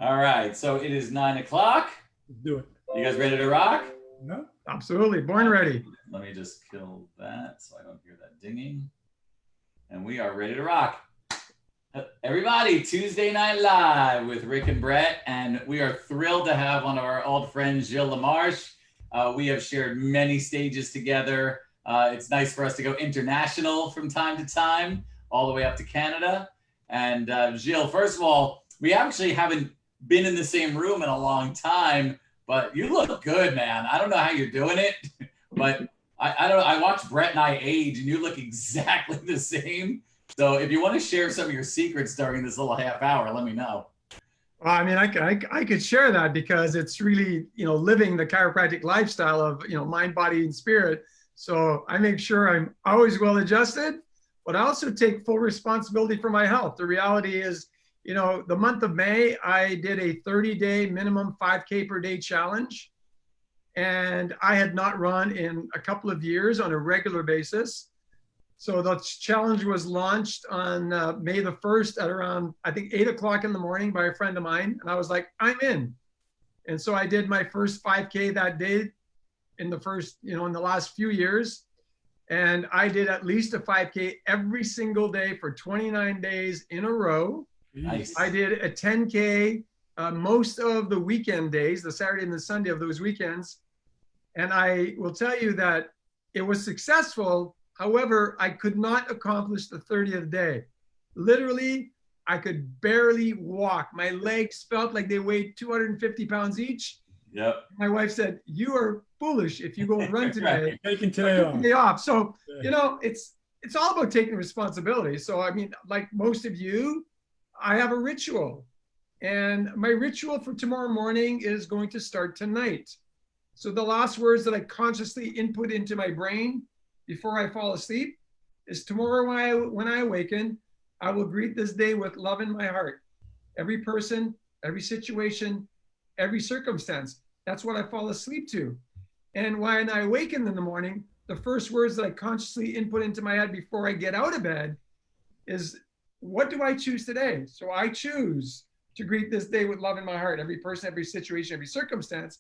All right, so it is 9 o'clock. Let's do it. You guys ready to rock? No, absolutely. Born ready. Let me just kill that so I don't hear that dinging. And we are ready to rock. Everybody, Tuesday Night Live with Rick and Brett, and we are thrilled to have one of our old friends, Gilles Lamarche. We have shared many stages together. It's nice for us to go international from time to time, all the way up to Canada. And Gilles, first of all, we actually haven't been in the same room in a long time, but you look good, man. I don't know how you're doing it, but I don't know. I watched Brett and I age, and you look exactly the same. So if you want to share some of your secrets during this little half hour, let me know. Well, I mean, I could share that because it's really, living the chiropractic lifestyle of, mind, body, and spirit. So I make sure I'm always well adjusted, but I also take full responsibility for my health. The reality is, the month of May, I did a 30-day minimum 5K per day challenge. And I had not run in a couple of years on a regular basis. So the challenge was launched on May the 1st at around, I think, 8 o'clock in the morning by a friend of mine. And I was like, I'm in. And so I did my first 5K that day in the last few years. And I did at least a 5K every single day for 29 days in a row. Nice. I did a 10K most of the weekend days, the Saturday and the Sunday of those weekends. And I will tell you that it was successful. However, I could not accomplish the 30th day. Literally, I could barely walk. My legs felt like they weighed 250 pounds each. Yep. My wife said, "You are foolish if you go and run today." Taking today off. So, it's all about taking responsibility. So, I mean, like most of you, I have a ritual. And my ritual for tomorrow morning is going to start tonight. So the last words that I consciously input into my brain before I fall asleep is tomorrow when I awaken, I will greet this day with love in my heart. Every person, every situation, every circumstance. That's what I fall asleep to. And when I awaken in the morning, the first words that I consciously input into my head before I get out of bed is, what do I choose today? So I choose to greet this day with love in my heart, every person, every situation, every circumstance.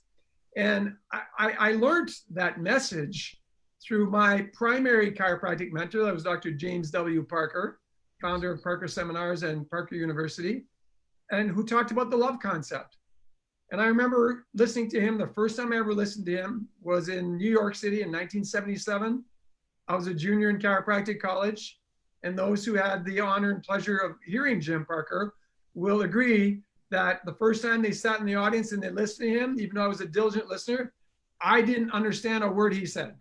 And I learned that message through my primary chiropractic mentor. That was Dr. James W. Parker, founder of Parker Seminars and Parker University, and who talked about the love concept. And I remember listening to him. The first time I ever listened to him was in New York City in 1977. I was a junior in chiropractic college. And those who had the honor and pleasure of hearing Jim Parker will agree that the first time they sat in the audience and they listened to him, even though I was a diligent listener, I didn't understand a word he said.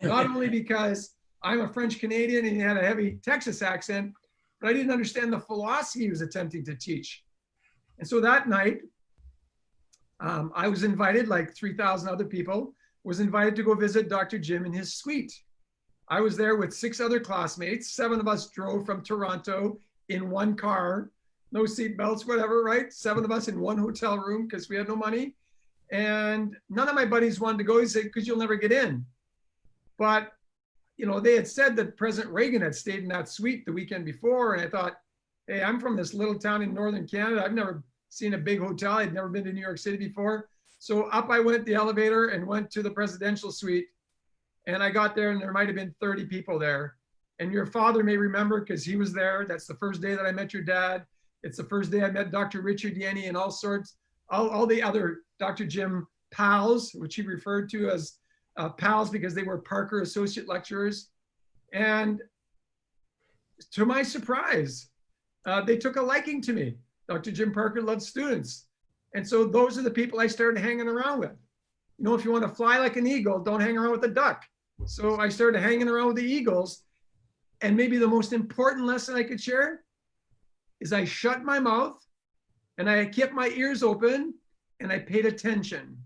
Not only because I'm a French Canadian and he had a heavy Texas accent, but I didn't understand the philosophy he was attempting to teach. And so that night, I was invited, like 3,000 other people, was invited to go visit Dr. Jim in his suite. I was there with 6 other classmates. 7 of us drove from Toronto in one car, no seat belts, whatever, right? 7 of us in one hotel room because we had no money. And none of my buddies wanted to go. He said, because you'll never get in. But, they had said that President Reagan had stayed in that suite the weekend before. And I thought, hey, I'm from this little town in Northern Canada. I've never seen a big hotel. I'd never been to New York City before. So up I went the elevator and went to the presidential suite. And I got there and there might've been 30 people there. And your father may remember because he was there. That's the first day that I met your dad. It's the first day I met Dr. Richard Yenny and all the other Dr. Jim pals, which he referred to as pals because they were Parker associate lecturers. And to my surprise, they took a liking to me. Dr. Jim Parker loved students. And so those are the people I started hanging around with. If you want to fly like an eagle, don't hang around with a duck. So I started hanging around with the eagles. And maybe the most important lesson I could share is I shut my mouth and I kept my ears open and I paid attention.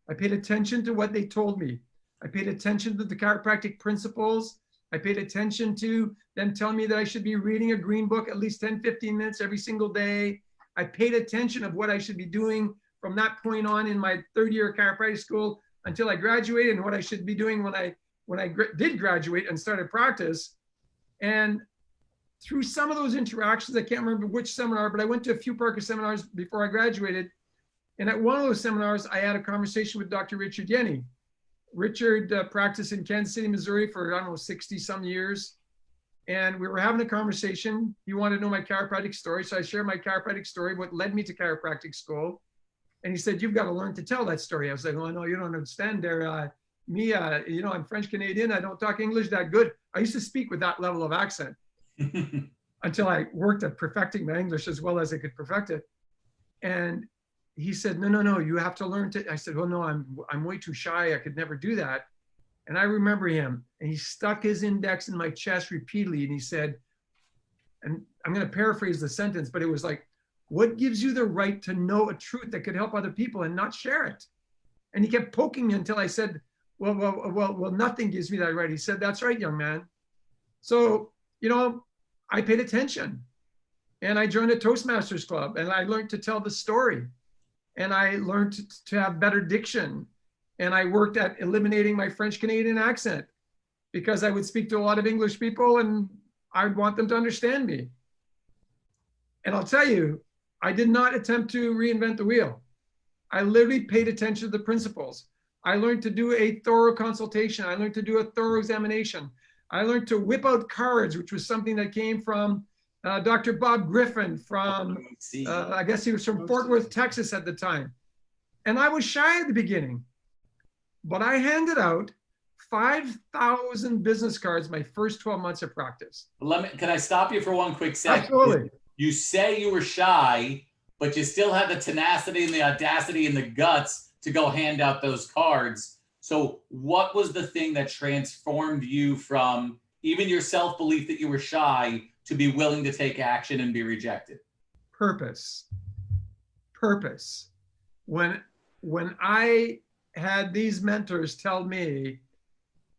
I paid attention to what they told me. I paid attention to the chiropractic principles. I paid attention to them telling me that I should be reading a green book at least 10, 15 minutes every single day. I paid attention of what I should be doing from that point on in my 3rd year of chiropractic school until I graduated, and what I should be doing when I did graduate and started practice. And through some of those interactions, I can't remember which seminar, but I went to a few Parker seminars before I graduated. And at one of those seminars, I had a conversation with Dr. Richard Yenny. Richard practiced in Kansas City, Missouri for, I don't know, 60 some years. And we were having a conversation. He wanted to know my chiropractic story. So I shared my chiropractic story, what led me to chiropractic school. And he said, you've got to learn to tell that story. I was like, oh, no, you don't understand there. I'm French Canadian. I don't talk English that good. I used to speak with that level of accent until I worked at perfecting my English as well as I could perfect it. And he said, no, you have to learn to. I said, well, no, I'm way too shy. I could never do that. And I remember him, and he stuck his index in my chest repeatedly. And he said, and I'm going to paraphrase the sentence, but it was like, what gives you the right to know a truth that could help other people and not share it? And he kept poking me until I said, well, nothing gives me that right. He said, that's right, young man. So, I paid attention, and I joined a Toastmasters club, and I learned to tell the story, and I learned to have better diction. And I worked at eliminating my French Canadian accent because I would speak to a lot of English people and I'd want them to understand me. And I'll tell you, I did not attempt to reinvent the wheel. I literally paid attention to the principles. I learned to do a thorough consultation. I learned to do a thorough examination. I learned to whip out cards, which was something that came from Dr. Bob Griffin from, I guess he was from Fort Worth, Texas at the time. And I was shy at the beginning, but I handed out 5,000 business cards my first 12 months of practice. Can I stop you for one quick second? Absolutely. You say you were shy, but you still had the tenacity and the audacity and the guts to go hand out those cards. So what was the thing that transformed you from even your self-belief that you were shy to be willing to take action and be rejected? Purpose. When I had these mentors tell me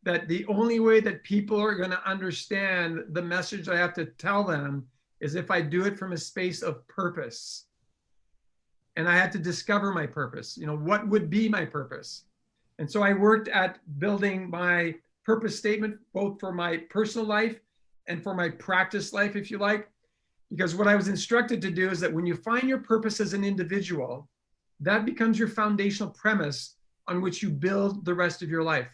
that the only way that people are going to understand the message I have to tell them is if I do it from a space of purpose. And I had to discover my purpose. What would be my purpose? And so I worked at building my purpose statement, both for my personal life and for my practice life, if you like. Because what I was instructed to do is that when you find your purpose as an individual, that becomes your foundational premise on which you build the rest of your life.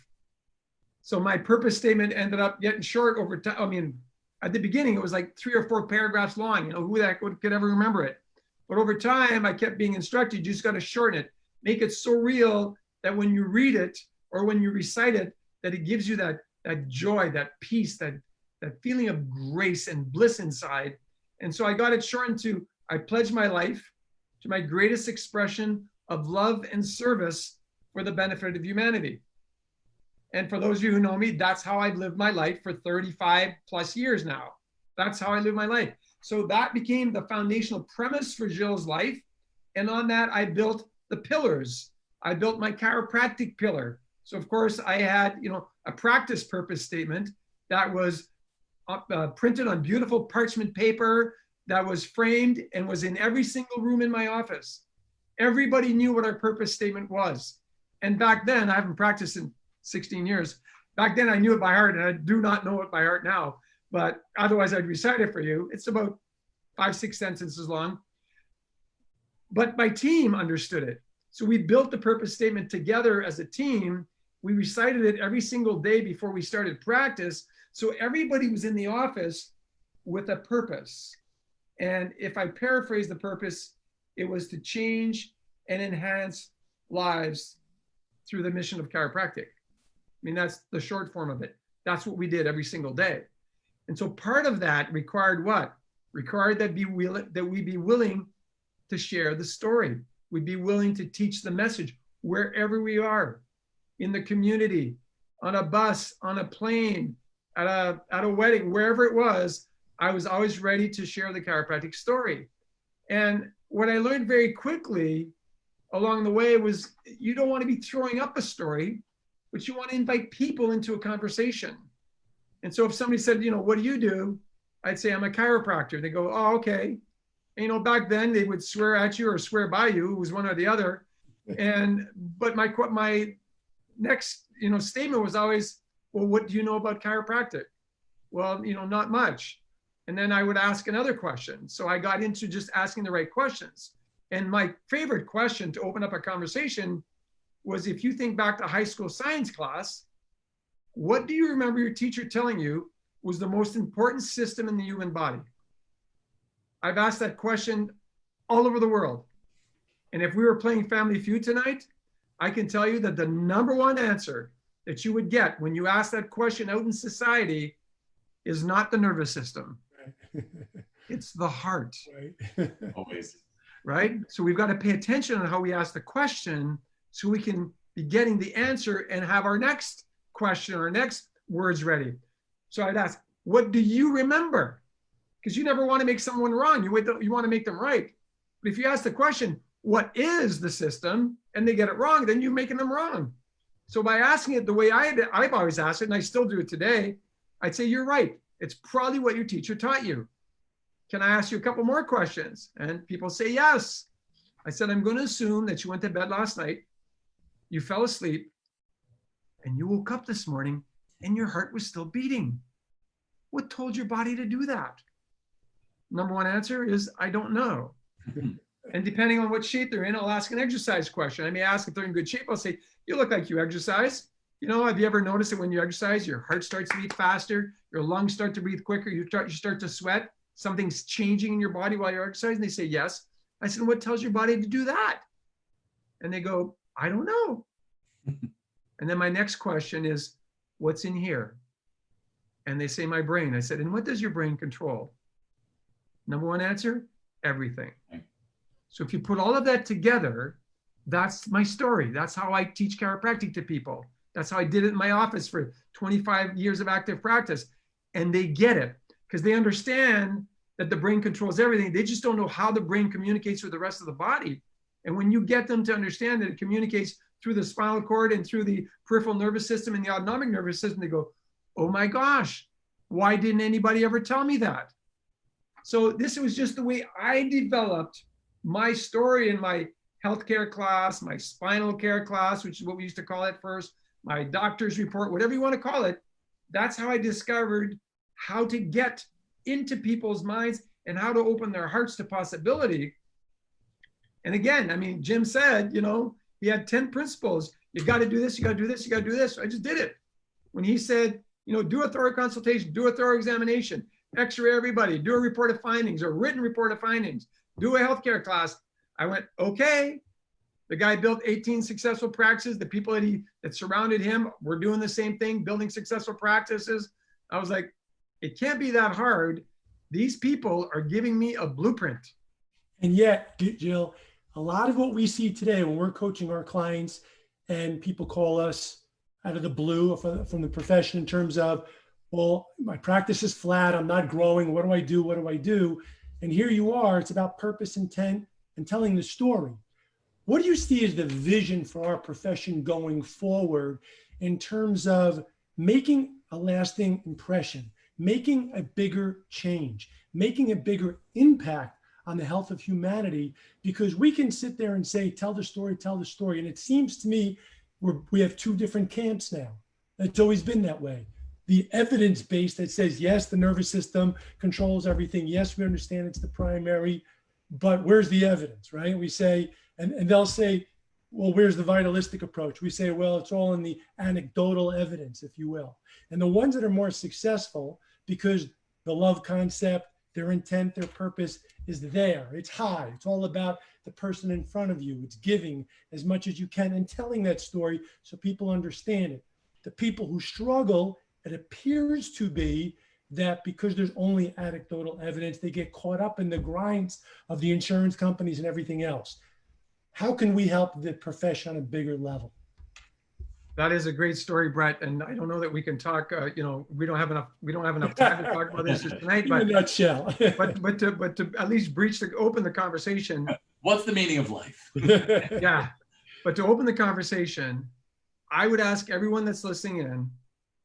So my purpose statement ended up getting short over time. I mean, at the beginning, it was like 3 or 4 paragraphs long. Who that could ever remember it? But over time, I kept being instructed, you just got to shorten it. Make it so real that when you read it or when you recite it, that it gives you that joy, that peace, that feeling of grace and bliss inside. And so I got it shortened to, I pledge my life to my greatest expression of love and service for the benefit of humanity. And for those of you who know me, that's how I've lived my life for 35 plus years now. That's how I live my life. So that became the foundational premise for Gilles' life. And on that, I built the pillars. I built my chiropractic pillar. So of course I had, a practice purpose statement that was printed on beautiful parchment paper, that was framed and was in every single room in my office. Everybody knew what our purpose statement was. And back then, I haven't practiced in 16 years. Back then I knew it by heart, and I do not know it by heart now, but otherwise I'd recite it for you. It's about 5-6 sentences long. But my team understood it. So we built the purpose statement together as a team. We recited it every single day before we started practice. So everybody was in the office with a purpose. And if I paraphrase the purpose, it was to change and enhance lives through the mission of chiropractic. I mean, that's the short form of it. That's what we did every single day. And so part of that required what? Required that we be willing to share the story. We'd be willing to teach the message wherever we are, in the community, on a bus, on a plane, at a wedding, wherever it was. I was always ready to share the chiropractic story. And what I learned very quickly along the way was you don't want to be throwing up a story, but you want to invite people into a conversation. And so if somebody said, what do you do? I'd say, I'm a chiropractor. They go, oh, okay. And, back then they would swear at you or swear by you. It was one or the other. But my next, statement was always, well, what do you know about chiropractic? Well, not much. And then I would ask another question. So I got into just asking the right questions. And my favorite question to open up a conversation was, if you think back to high school science class, what do you remember your teacher telling you was the most important system in the human body? I've asked that question all over the world. And if we were playing Family Feud tonight, I can tell you that the number one answer that you would get when you ask that question out in society is not the nervous system. Right. It's the heart. Right. Always. Right? So we've got to pay attention on how we ask the question so we can be getting the answer and have our next question or next words ready. So I'd ask, what do you remember? Because you never want to make someone wrong. You want to make them right. But if you ask the question, what is the system, and they get it wrong, then you're making them wrong. So by asking it the way I've always asked it, and I still do it today, I'd say, you're right. It's probably what your teacher taught you. Can I ask you a couple more questions? And people say yes. I said, I'm going to assume that you went to bed last night, you fell asleep, and you woke up this morning and your heart was still beating. What told your body to do that? Number one answer is, I don't know. And depending on what shape they're in, I'll ask an exercise question. I may ask if they're in good shape. I'll say, you look like you exercise. You know, have you ever noticed that when you exercise, your heart starts to beat faster, your lungs start to breathe quicker, you start to sweat, something's changing in your body while you're exercising? They say, yes. I said, what tells your body to do that? And they go, I don't know. And then my next question is, what's in here? And they say, my brain. I said, and what does your brain control? Number one answer, everything. So if you put all of that together, that's my story. That's how I teach chiropractic to people. That's how I did it in my office for 25 years of active practice. And they get it because they understand that the brain controls everything. They just don't know how the brain communicates with the rest of the body. And when you get them to understand that it communicates through the spinal cord and through the peripheral nervous system and the autonomic nervous system, they go, oh my gosh, why didn't anybody ever tell me that? So this was just the way I developed my story in my healthcare class, my spinal care class, which is what we used to call it first, my doctor's report, whatever you want to call it. That's how I discovered how to get into people's minds and how to open their hearts to possibility. And again, I mean, Jim said, you know, he had 10 principles. You got to do this, you got to do this, you got to do this. I just did it. When he said, you know, do a thorough consultation, do a thorough examination, x-ray everybody, do a report of findings, a written report of findings, do a healthcare class. I went, okay. The guy built 18 successful practices. The people that surrounded him were doing the same thing, building successful practices. I was like, it can't be that hard. These people are giving me a blueprint. And yet, Gilles, a lot of what we see today when we're coaching our clients and people call us out of the blue from the profession in terms of, well, my practice is flat, I'm not growing, what do I do, what do I do? And here you are, it's about purpose, intent, and telling the story. What do you see as the vision for our profession going forward in terms of making a lasting impression, making a bigger change, making a bigger impact on the health of humanity? Because we can sit there and say, tell the story. And it seems to me we have two different camps now. It's always been that way. The evidence base that says, yes, the nervous system controls everything. Yes, we understand it's the primary, but where's the evidence, right? We say, and they'll say, well, where's the vitalistic approach? We say, well, it's all in the anecdotal evidence, if you will. And the ones that are more successful, because the love concept, their intent, their purpose is there. It's high. It's all about the person in front of you. It's giving as much as you can and telling that story so people understand it. The people who struggle, it appears to be that because there's only anecdotal evidence, they get caught up in the grinds of the insurance companies and everything else. How can we help the profession on a bigger level? That is a great story, Brett. And I don't know that we can talk. You know, we don't have enough time to talk about this tonight. But in a nutshell. but to at least open the conversation. What's the meaning of life? Yeah, but to open the conversation, I would ask everyone that's listening in,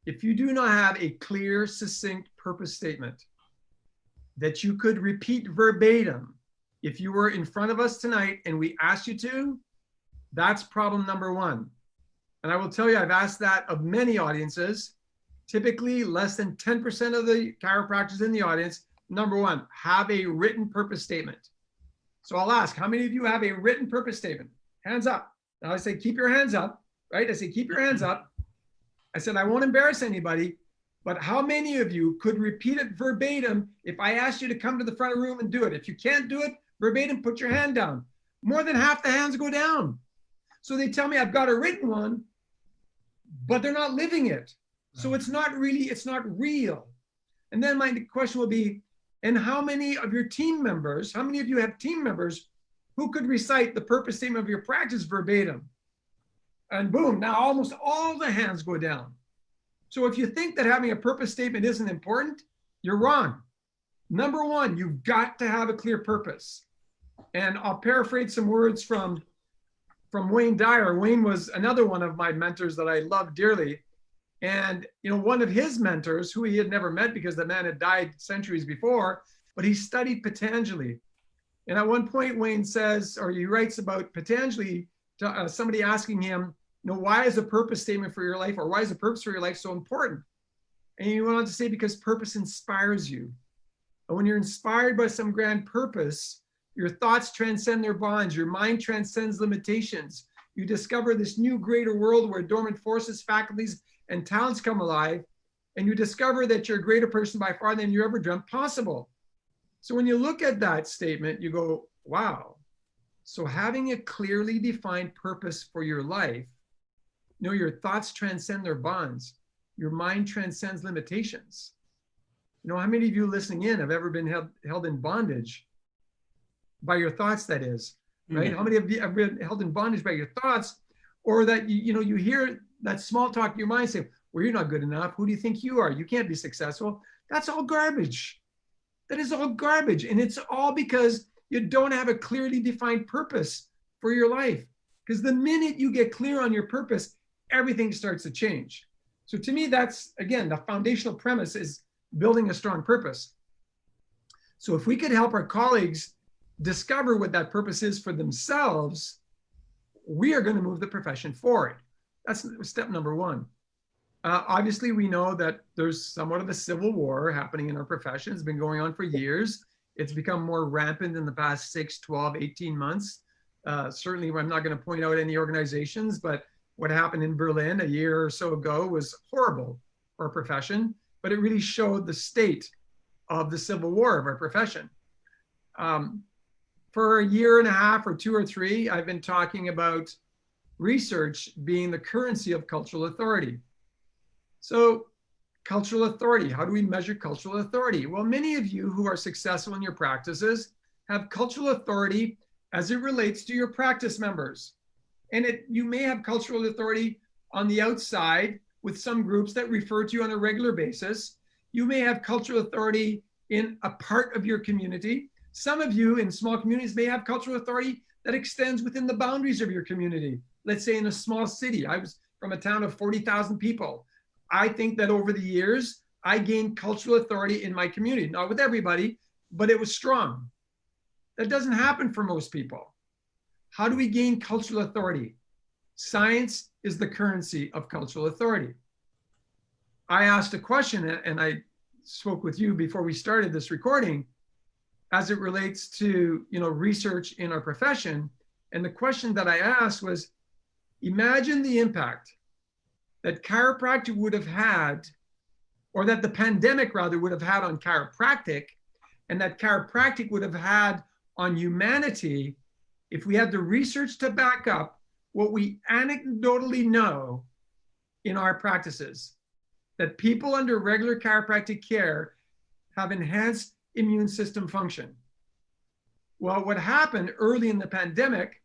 if you do not have a clear, succinct purpose statement that you could repeat verbatim, if you were in front of us tonight and we asked you to, that's problem number one. And I will tell you, I've asked that of many audiences. Typically, less than 10% of the chiropractors in the audience number one, have a written purpose statement. So I'll ask, how many of you have a written purpose statement? Hands up. Now I say, keep your hands up, right? I say, keep your hands up. I said, I won't embarrass anybody, but how many of you could repeat it verbatim if I asked you to come to the front of the room and do it? If you can't do it verbatim, put your hand down. More than half the hands go down. So they tell me I've got a written one, but they're not living it. So it's not real. And then my question will be, and how many of your team members, how many of you have team members who could recite the purpose statement of your practice verbatim? And boom, now almost all the hands go down. So if you think that having a purpose statement isn't important, you're wrong. Number one, you've got to have a clear purpose. And I'll paraphrase some words from Wayne Dyer. Wayne was another one of my mentors that I love dearly. And one of his mentors, who he had never met because the man had died centuries before, but he studied Patanjali. And at one point, Wayne says, or he writes about Patanjali, to somebody asking him, why is a purpose statement for your life, or why is a purpose for your life so important? And he went on to say, because purpose inspires you. And when you're inspired by some grand purpose, your thoughts transcend their bonds. Your mind transcends limitations. You discover this new greater world where dormant forces, faculties, and talents come alive. And you discover that you're a greater person by far than you ever dreamt possible. So when you look at that statement, you go, wow. So having a clearly defined purpose for your life, your thoughts transcend their bonds. Your mind transcends limitations. How many of you listening in have ever been held in bondage? By your thoughts, that is, right? Mm-hmm. How many of you have been held in bondage by your thoughts, or that you hear that small talk in your mind say, well, you're not good enough. Who do you think you are? You can't be successful. That's all garbage. That is all garbage. And it's all because you don't have a clearly defined purpose for your life. Because the minute you get clear on your purpose, everything starts to change. So to me, that's, again, the foundational premise is building a strong purpose. So if we could help our colleagues discover what that purpose is for themselves, we are going to move the profession forward. That's step number one. Obviously, we know that there's somewhat of a civil war happening in our profession. It's been going on for years. It's become more rampant in the past 6, 12, 18 months. Certainly, I'm not going to point out any organizations, but what happened in Berlin a year or so ago was horrible for our profession, but it really showed the state of the civil war of our profession. For a year and a half or 2 or 3, I've been talking about research being the currency of cultural authority. So cultural authority, how do we measure cultural authority? Well, many of you who are successful in your practices have cultural authority as it relates to your practice members. And you may have cultural authority on the outside with some groups that refer to you on a regular basis. You may have cultural authority in a part of your community. Some of you in small communities may have cultural authority that extends within the boundaries of your community. Let's say in a small city. I was from a town of 40,000 people. I think that over the years, I gained cultural authority in my community. Not with everybody, but it was strong. That doesn't happen for most people. How do we gain cultural authority? Science is the currency of cultural authority. I asked a question, and I spoke with you before we started this recording, as it relates to research in our profession. And the question that I asked was, imagine the impact that chiropractic would have had, or that the pandemic rather would have had on chiropractic, and that chiropractic would have had on humanity if we had the research to back up what we anecdotally know in our practices, that people under regular chiropractic care have enhanced immune system function. Well, what happened early in the pandemic,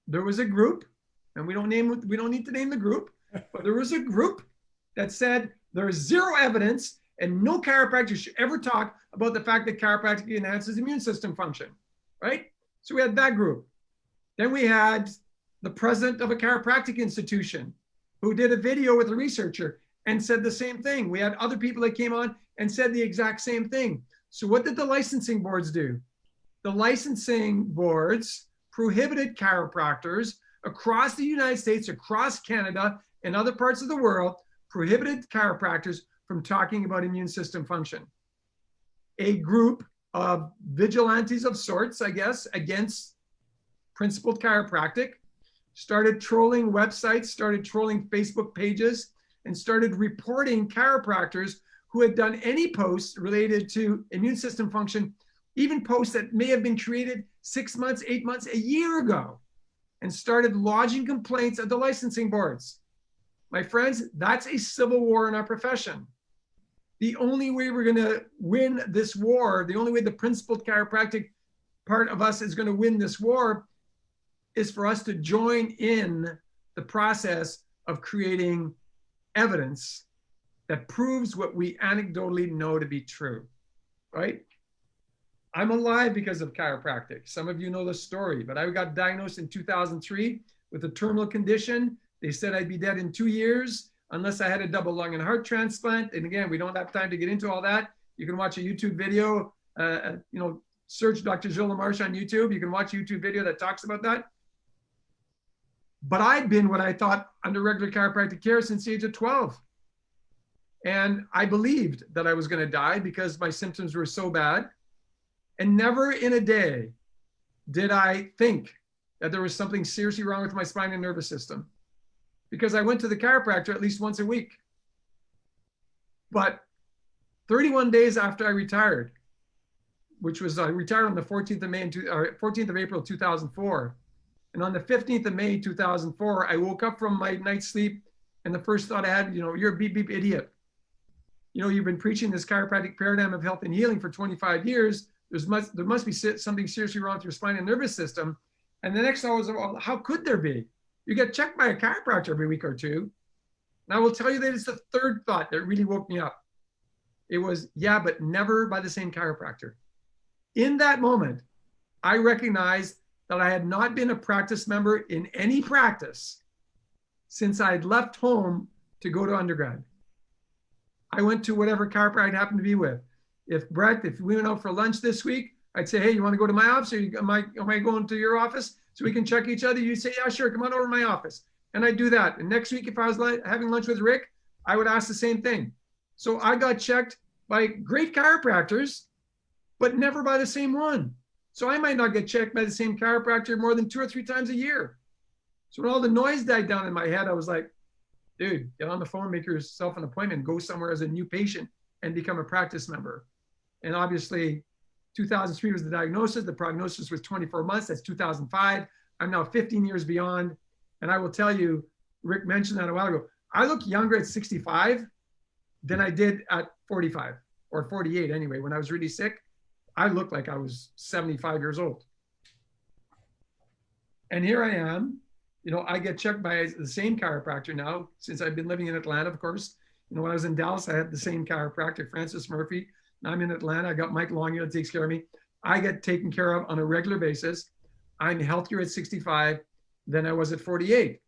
there was a group, and we don't need to name the group, but there was a group that said there is zero evidence and no chiropractor should ever talk about the fact that chiropractic enhances immune system function, right? So we had that group. Then we had the president of a chiropractic institution who did a video with a researcher and said the same thing. We had other people that came on and said the exact same thing. So what did the licensing boards do? The licensing boards prohibited chiropractors across the United States, across Canada, and other parts of the world, prohibited chiropractors from talking about immune system function. A group vigilantes of sorts, I guess, against principled chiropractic, started trolling websites, started trolling Facebook pages, and started reporting chiropractors who had done any posts related to immune system function, even posts that may have been created 6 months, 8 months, a year ago, and started lodging complaints at the licensing boards. My friends, that's a civil war in our profession. The only way we're going to win this war, the only way the principled chiropractic part of us is going to win this war, is for us to join in the process of creating evidence that proves what we anecdotally know to be true, right? I'm alive because of chiropractic. Some of you know the story, but I got diagnosed in 2003 with a terminal condition. They said I'd be dead in 2 years unless I had a double lung and heart transplant. And again, we don't have time to get into all that. You can watch a YouTube video, search Dr. Gilles Lamarche on YouTube. You can watch a YouTube video that talks about that. But I'd been what I thought under regular chiropractic care since the age of 12. And I believed that I was going to die because my symptoms were so bad. And never in a day did I think that there was something seriously wrong with my spine and nervous system, because I went to the chiropractor at least once a week. But 31 days after I retired, which was I retired on the 14th of April 2004. And on the 15th of May 2004, I woke up from my night's sleep, and the first thought I had, you're a beep beep idiot. You've been preaching this chiropractic paradigm of health and healing for 25 years. There must be something seriously wrong with your spine and nervous system. And the next thought was, well, how could there be? You get checked by a chiropractor every week or two. And I will tell you that it's the third thought that really woke me up. It was, yeah, but never by the same chiropractor. In that moment, I recognized that I had not been a practice member in any practice since I'd left home to go to undergrad. I went to whatever chiropractor I happened to be with. If we went out for lunch this week, I'd say, hey, you want to go to my office, or am I going to your office so we can check each other? You'd say, yeah, sure, come on over to my office. And I'd do that. And next week, if I was having lunch with Rick, I would ask the same thing. So I got checked by great chiropractors, but never by the same one. So I might not get checked by the same chiropractor more than 2 or 3 times a year. So when all the noise died down in my head, I was like, dude, get on the phone, make yourself an appointment, go somewhere as a new patient and become a practice member. And obviously 2003 was the diagnosis. The prognosis was 24 months. That's 2005. I'm now 15 years beyond. And I will tell you, Rick mentioned that a while ago, I look younger at 65 than I did at 45 or 48 anyway. When I was really sick, I looked like I was 75 years old. And here I am, I get checked by the same chiropractor now, since I've been living in Atlanta, of course. When I was in Dallas, I had the same chiropractor, Francis Murphy. Now I'm in Atlanta. I got Mike Long that takes care of me. I get taken care of on a regular basis. I'm healthier at 65 than I was at 48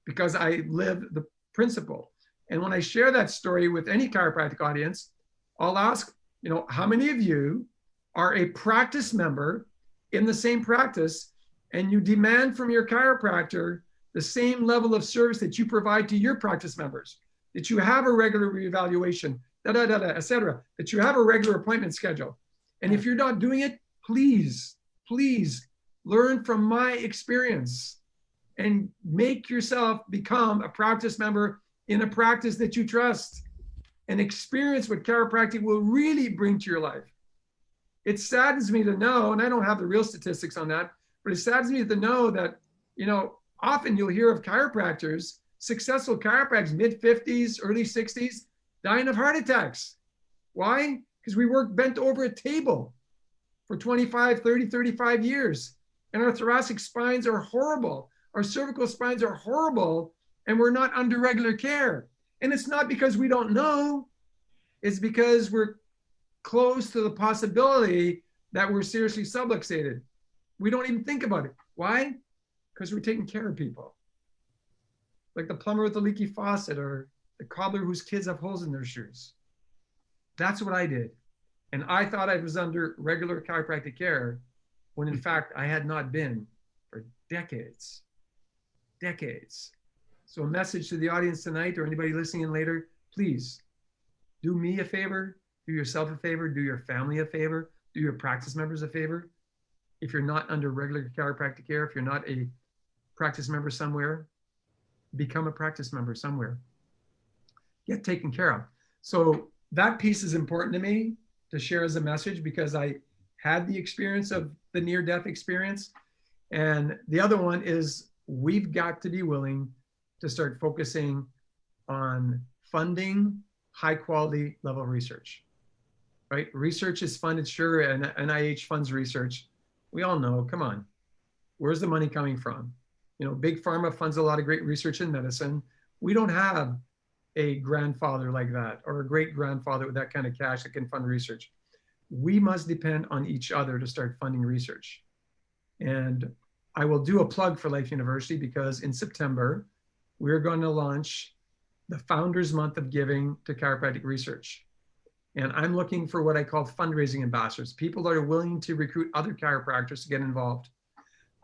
because I live the principle. And when I share that story with any chiropractic audience, I'll ask, how many of you are a practice member in the same practice and you demand from your chiropractor the same level of service that you provide to your practice members, that you have a regular reevaluation, et cetera, that you have a regular appointment schedule. And if you're not doing it, please learn from my experience and make yourself become a practice member in a practice that you trust and experience what chiropractic will really bring to your life. It saddens me to know, and I don't have the real statistics on that, but it saddens me to know that, often you'll hear of chiropractors, successful chiropractors, mid-50s, early 60s, dying of heart attacks. Why? Because we work bent over a table for 25, 30, 35 years. And our thoracic spines are horrible. Our cervical spines are horrible, and we're not under regular care. And it's not because we don't know. It's because we're close to the possibility that we're seriously subluxated. We don't even think about it. Why? Because we're taking care of people. Like the plumber with the leaky faucet or the cobbler whose kids have holes in their shoes. That's what I did. And I thought I was under regular chiropractic care when in fact I had not been for decades. So a message to the audience tonight or anybody listening in later, please do me a favor, do yourself a favor, do your family a favor. do your practice members a favor. If you're not under regular chiropractic care, if you're not a practice member somewhere, become a practice member somewhere. Get taken care of. So that piece is important to me to share as a message, because I had the experience of the near-death experience. And the other one is, we've got to be willing to start focusing on funding high quality level research, right? Research is funded, sure, and NIH funds research. We all know, come on, where's the money coming from? You know, big pharma funds a lot of great research in medicine. We don't have a grandfather like that, or a great grandfather with that kind of cash that can fund research. We must depend on each other to start funding research. And I will do a plug for Life University, because in September, we're going to launch the Founders Month of Giving to Chiropractic Research. And I'm looking for what I call fundraising ambassadors, people that are willing to recruit other chiropractors to get involved.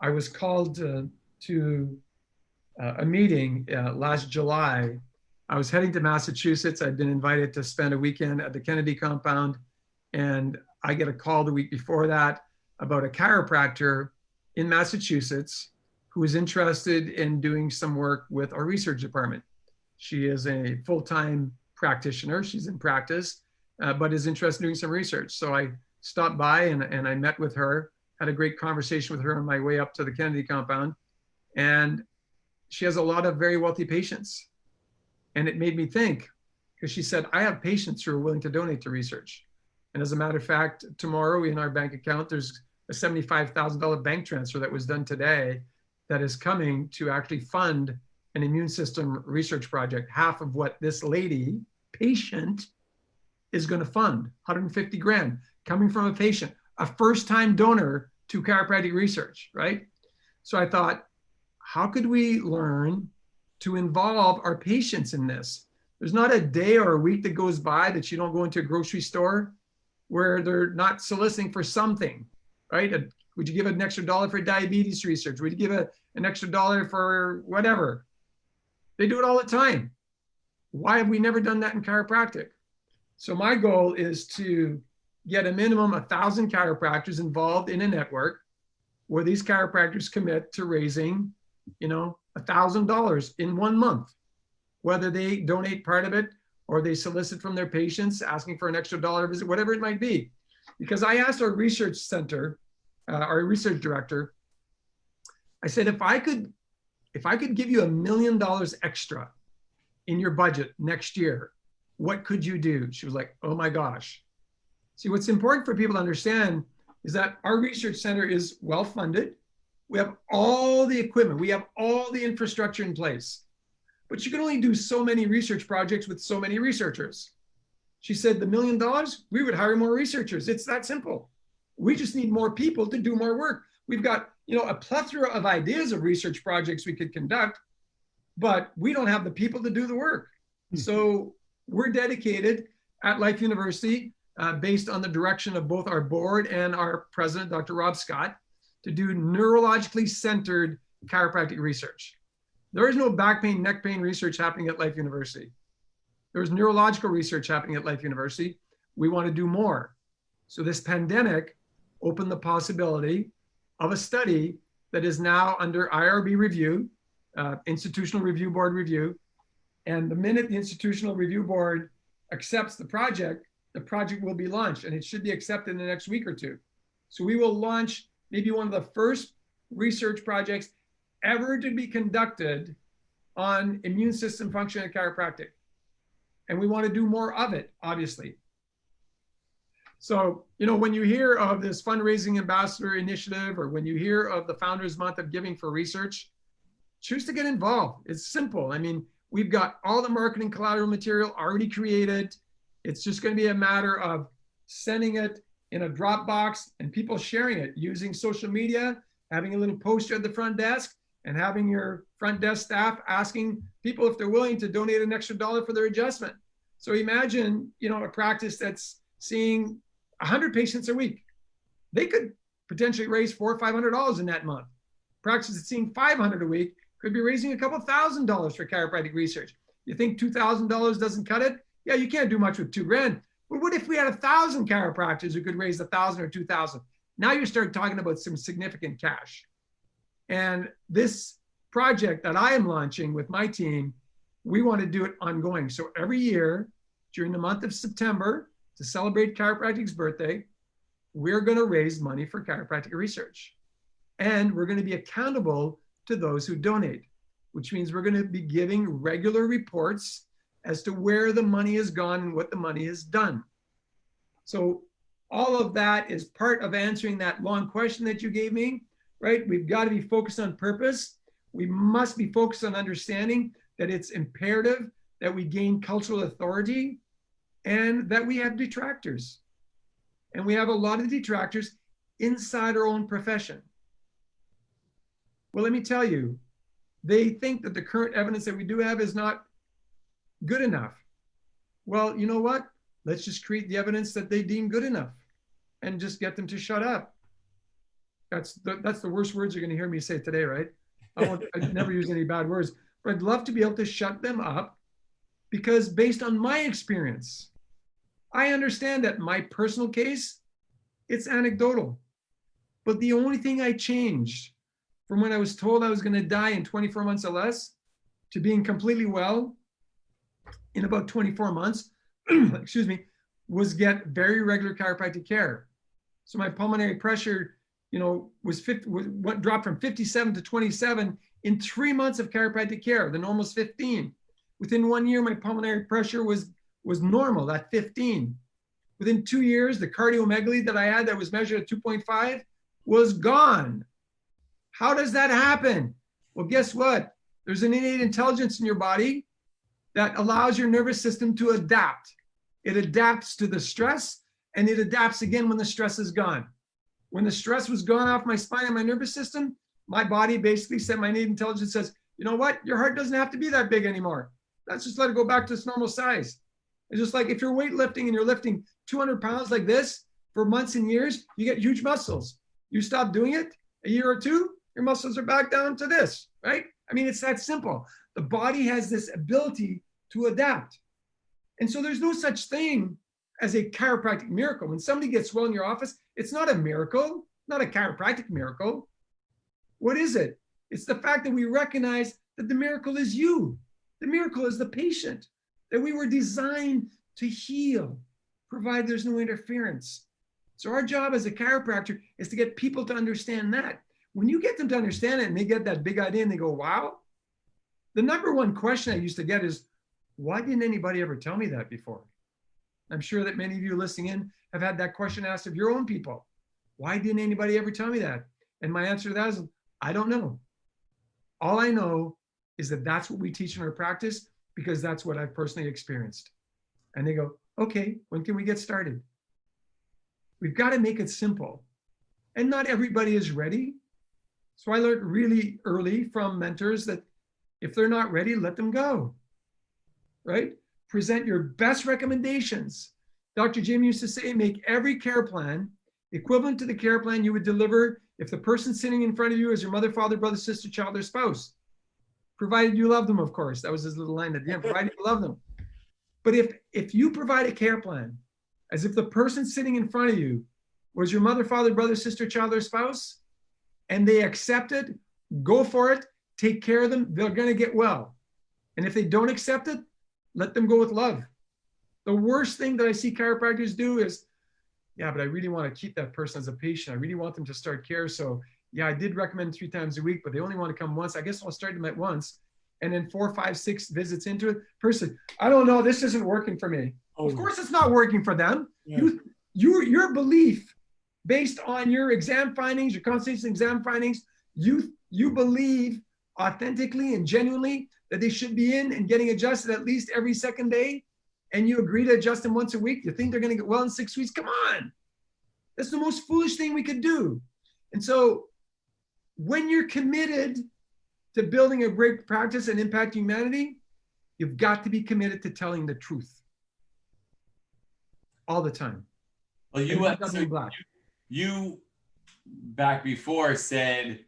I was called to a meeting last July. I was heading to Massachusetts. I'd been invited to spend a weekend at the Kennedy compound. And I get a call the week before that about a chiropractor in Massachusetts who is interested in doing some work with our research department. She is a full-time practitioner. She's in practice, but is interested in doing some research. So I stopped by and I met with her, had a great conversation with her on my way up to the Kennedy compound. And she has a lot of very wealthy patients. And it made me think, because she said, I have patients who are willing to donate to research. And as a matter of fact, tomorrow in our bank account, there's a $75,000 bank transfer that was done today that is coming to actually fund an immune system research project, half of what this lady, patient, is going to fund, 150 grand, coming from a patient, a first-time donor to chiropractic research, right? So I thought, how could we learn to involve our patients in this? There's not a day or a week that goes by that you don't go into a grocery store where they're not soliciting for something, right? Would you give an extra $1 for diabetes research? Would you give an extra $1 for whatever? They do it all the time. Why have we never done that in chiropractic? So my goal is to get a minimum 1,000 chiropractors involved in a network where these chiropractors commit to raising, you know, $1,000 in 1 month, whether they donate part of it or they solicit from their patients asking for an extra $1 visit, whatever it might be. Because I asked our research center, our research director, I said, if I could give you $1 million extra in your budget next year, what could you do? She was like, oh my gosh. See, what's important for people to understand is that our research center is well-funded. We have all the equipment. We have all the infrastructure in place. But you can only do so many research projects with so many researchers. She said, the $1 million, we would hire more researchers. It's that simple. We just need more people to do more work. We've got, you know, a plethora of ideas of research projects we could conduct, but we don't have the people to do the work. So we're dedicated at Life University, based on the direction of both our board and our president, Dr. Rob Scott, to do neurologically centered chiropractic research. There is no back pain, neck pain research happening at Life University. There's neurological research happening at Life University. We want to do more. So this pandemic opened the possibility of a study that is now under IRB review, Institutional Review Board review. And the minute the Institutional Review Board accepts the project will be launched, and it should be accepted in the next week or two. So we will launch maybe one of the first research projects ever to be conducted on immune system function and chiropractic. And we want to do more of it, obviously. So, you know, when you hear of this fundraising ambassador initiative, or when you hear of the Founders Month of Giving for Research, choose to get involved. It's simple. I mean, we've got all the marketing collateral material already created. It's just going to be a matter of sending it in a Dropbox and people sharing it using social media, having a little poster at the front desk, and having your front desk staff asking people if they're willing to donate an extra $1 for their adjustment. So imagine, you know, a practice that's seeing 100 patients a week. They could potentially raise $400 or $500 in that month. Practice that's seeing 500 a week could be raising a couple $1,000s for chiropractic research. You think $2,000 doesn't cut it? Yeah, you can't do much with $2 grand, But what if we had 1,000 chiropractors who could raise 1,000 or 2,000? Now you start talking about some significant cash. And this project that I am launching with my team, we want to do it ongoing. So every year during the month of September, to celebrate chiropractic's birthday, we're going to raise money for chiropractic research. And we're going to be accountable to those who donate, which means we're going to be giving regular reports as to where the money has gone and what the money has done. So all of that is part of answering that long question that you gave me, right? We've got to be focused on purpose. We must be focused on understanding that it's imperative that we gain cultural authority and that we have detractors. And we have a lot of detractors inside our own profession. Well, let me tell you, they think that the current evidence that we do have is not good enough. Well, you know what? Let's just create the evidence that they deem good enough and just get them to shut up. That's the worst words you're going to hear me say today, right? I never use any bad words, but I'd love to be able to shut them up because based on my experience, I understand that in my personal case, it's anecdotal. But the only thing I changed from when I was told I was going to die in 24 months or less to being completely well in about 24 months, excuse me, was get very regular chiropractic care. So my pulmonary pressure, dropped from 57 to 27 in 3 months of chiropractic care. The normal is 15. Within 1 year, my pulmonary pressure was normal at 15. Within 2 years, the cardiomegaly that I had that was measured at 2.5 was gone. How does that happen? Well, guess what? There's an innate intelligence in your body that allows your nervous system to adapt. It adapts to the stress and it adapts again when the stress is gone. When the stress was gone off my spine and my nervous system, my body basically said, my innate intelligence says, you know what? Your heart doesn't have to be that big anymore. Let's just let it go back to its normal size. It's just like if you're weightlifting and you're lifting 200 pounds like this for months and years, you get huge muscles. You stop doing it a year or two, your muscles are back down to this, right? I mean, it's that simple. The body has this ability to adapt. And so there's no such thing as a chiropractic miracle. When somebody gets well in your office, it's not a miracle, not a chiropractic miracle. What is it? It's the fact that we recognize that the miracle is you. The miracle is the patient, that we were designed to heal, provided there's no interference. So our job as a chiropractor is to get people to understand that. When you get them to understand it and they get that big idea and they go, wow, the number one question I used to get is, why didn't anybody ever tell me that before? I'm sure that many of you listening in have had that question asked of your own people. Why didn't anybody ever tell me that? And my answer to that is, I don't know. All I know is that that's what we teach in our practice because that's what I've personally experienced. And they go, okay, when can we get started? We've got to make it simple. And not everybody is ready. So I learned really early from mentors that if they're not ready, let them go, right? Present your best recommendations. Dr. Jim used to say, make every care plan equivalent to the care plan you would deliver if the person sitting in front of you is your mother, father, brother, sister, child, or spouse. Provided you love them, of course. That was his little line at the end, provided you love them. But if you provide a care plan as if the person sitting in front of you was your mother, father, brother, sister, child, or spouse, and they accept it, go for it, take care of them, they're going to get well. And if they don't accept it, let them go with love. The worst thing that I see chiropractors do is, yeah, but I really want to keep that person as a patient. I really want them to start care. So yeah, I did recommend 3 times a week, but they only want to come once. I guess I'll start them at once. And then 4, 5, 6 visits into it. Person, I don't know, this isn't working for me. Oh. Of course it's not working for them. Yeah. Your belief based on your exam findings, your consultation exam findings, you believe authentically and genuinely that they should be in and getting adjusted at least every second day, and you agree to adjust them once a week. You think they're going to get well in 6 weeks? Come on. That's the most foolish thing we could do. And so when you're committed to building a great practice and impacting humanity, you've got to be committed to telling the truth all the time. Well, you back before said,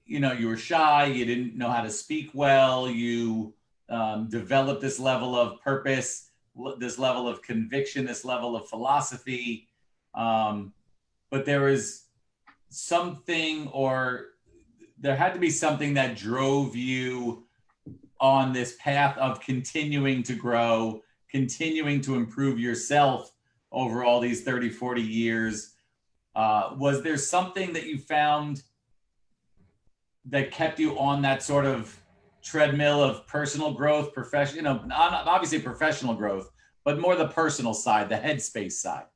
you were shy, you didn't know how to speak well, you developed this level of purpose this level of conviction, this level of philosophy. But there was something, or there had to be something that drove you on this path of continuing to grow, continuing to improve yourself over all these 30, 40 years. Was there something that you found that kept you on that sort of treadmill of personal growth, obviously professional growth, but more the personal side, the headspace side?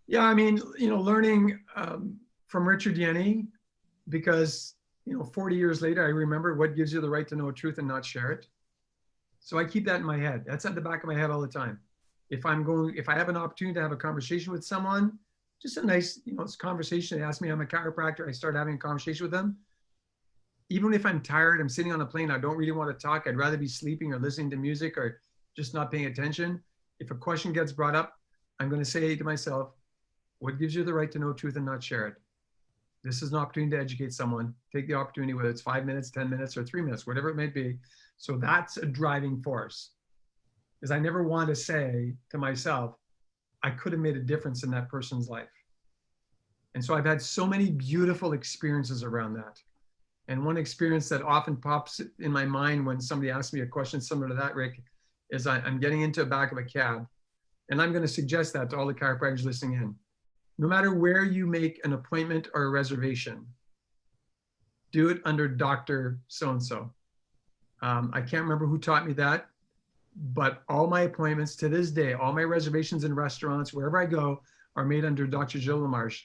Yeah, I mean, learning from Richard Yenny, because 40 years later, I remember what gives you the right to know truth and not share it. So I keep that in my head. That's at the back of my head all the time. If I have an opportunity to have a conversation with someone, just a nice, conversation. They ask me, I'm a chiropractor. I start having a conversation with them. Even if I'm tired, I'm sitting on a plane, I don't really want to talk. I'd rather be sleeping or listening to music or just not paying attention. If a question gets brought up, I'm going to say to myself, what gives you the right to know truth and not share it? This is an opportunity to educate someone. Take the opportunity, whether it's 5 minutes, 10 minutes, or 3 minutes, whatever it may be. So that's a driving force. Because I never want to say to myself, I could have made a difference in that person's life. And so I've had so many beautiful experiences around that. And one experience that often pops in my mind when somebody asks me a question similar to that, Rick, is I'm getting into the back of a cab. And I'm going to suggest that to all the chiropractors listening in. No matter where you make an appointment or a reservation, do it under Dr. So-and-so. I can't remember who taught me that, but all my appointments to this day, all my reservations in restaurants, wherever I go, are made under Dr. Gilles Lamarche.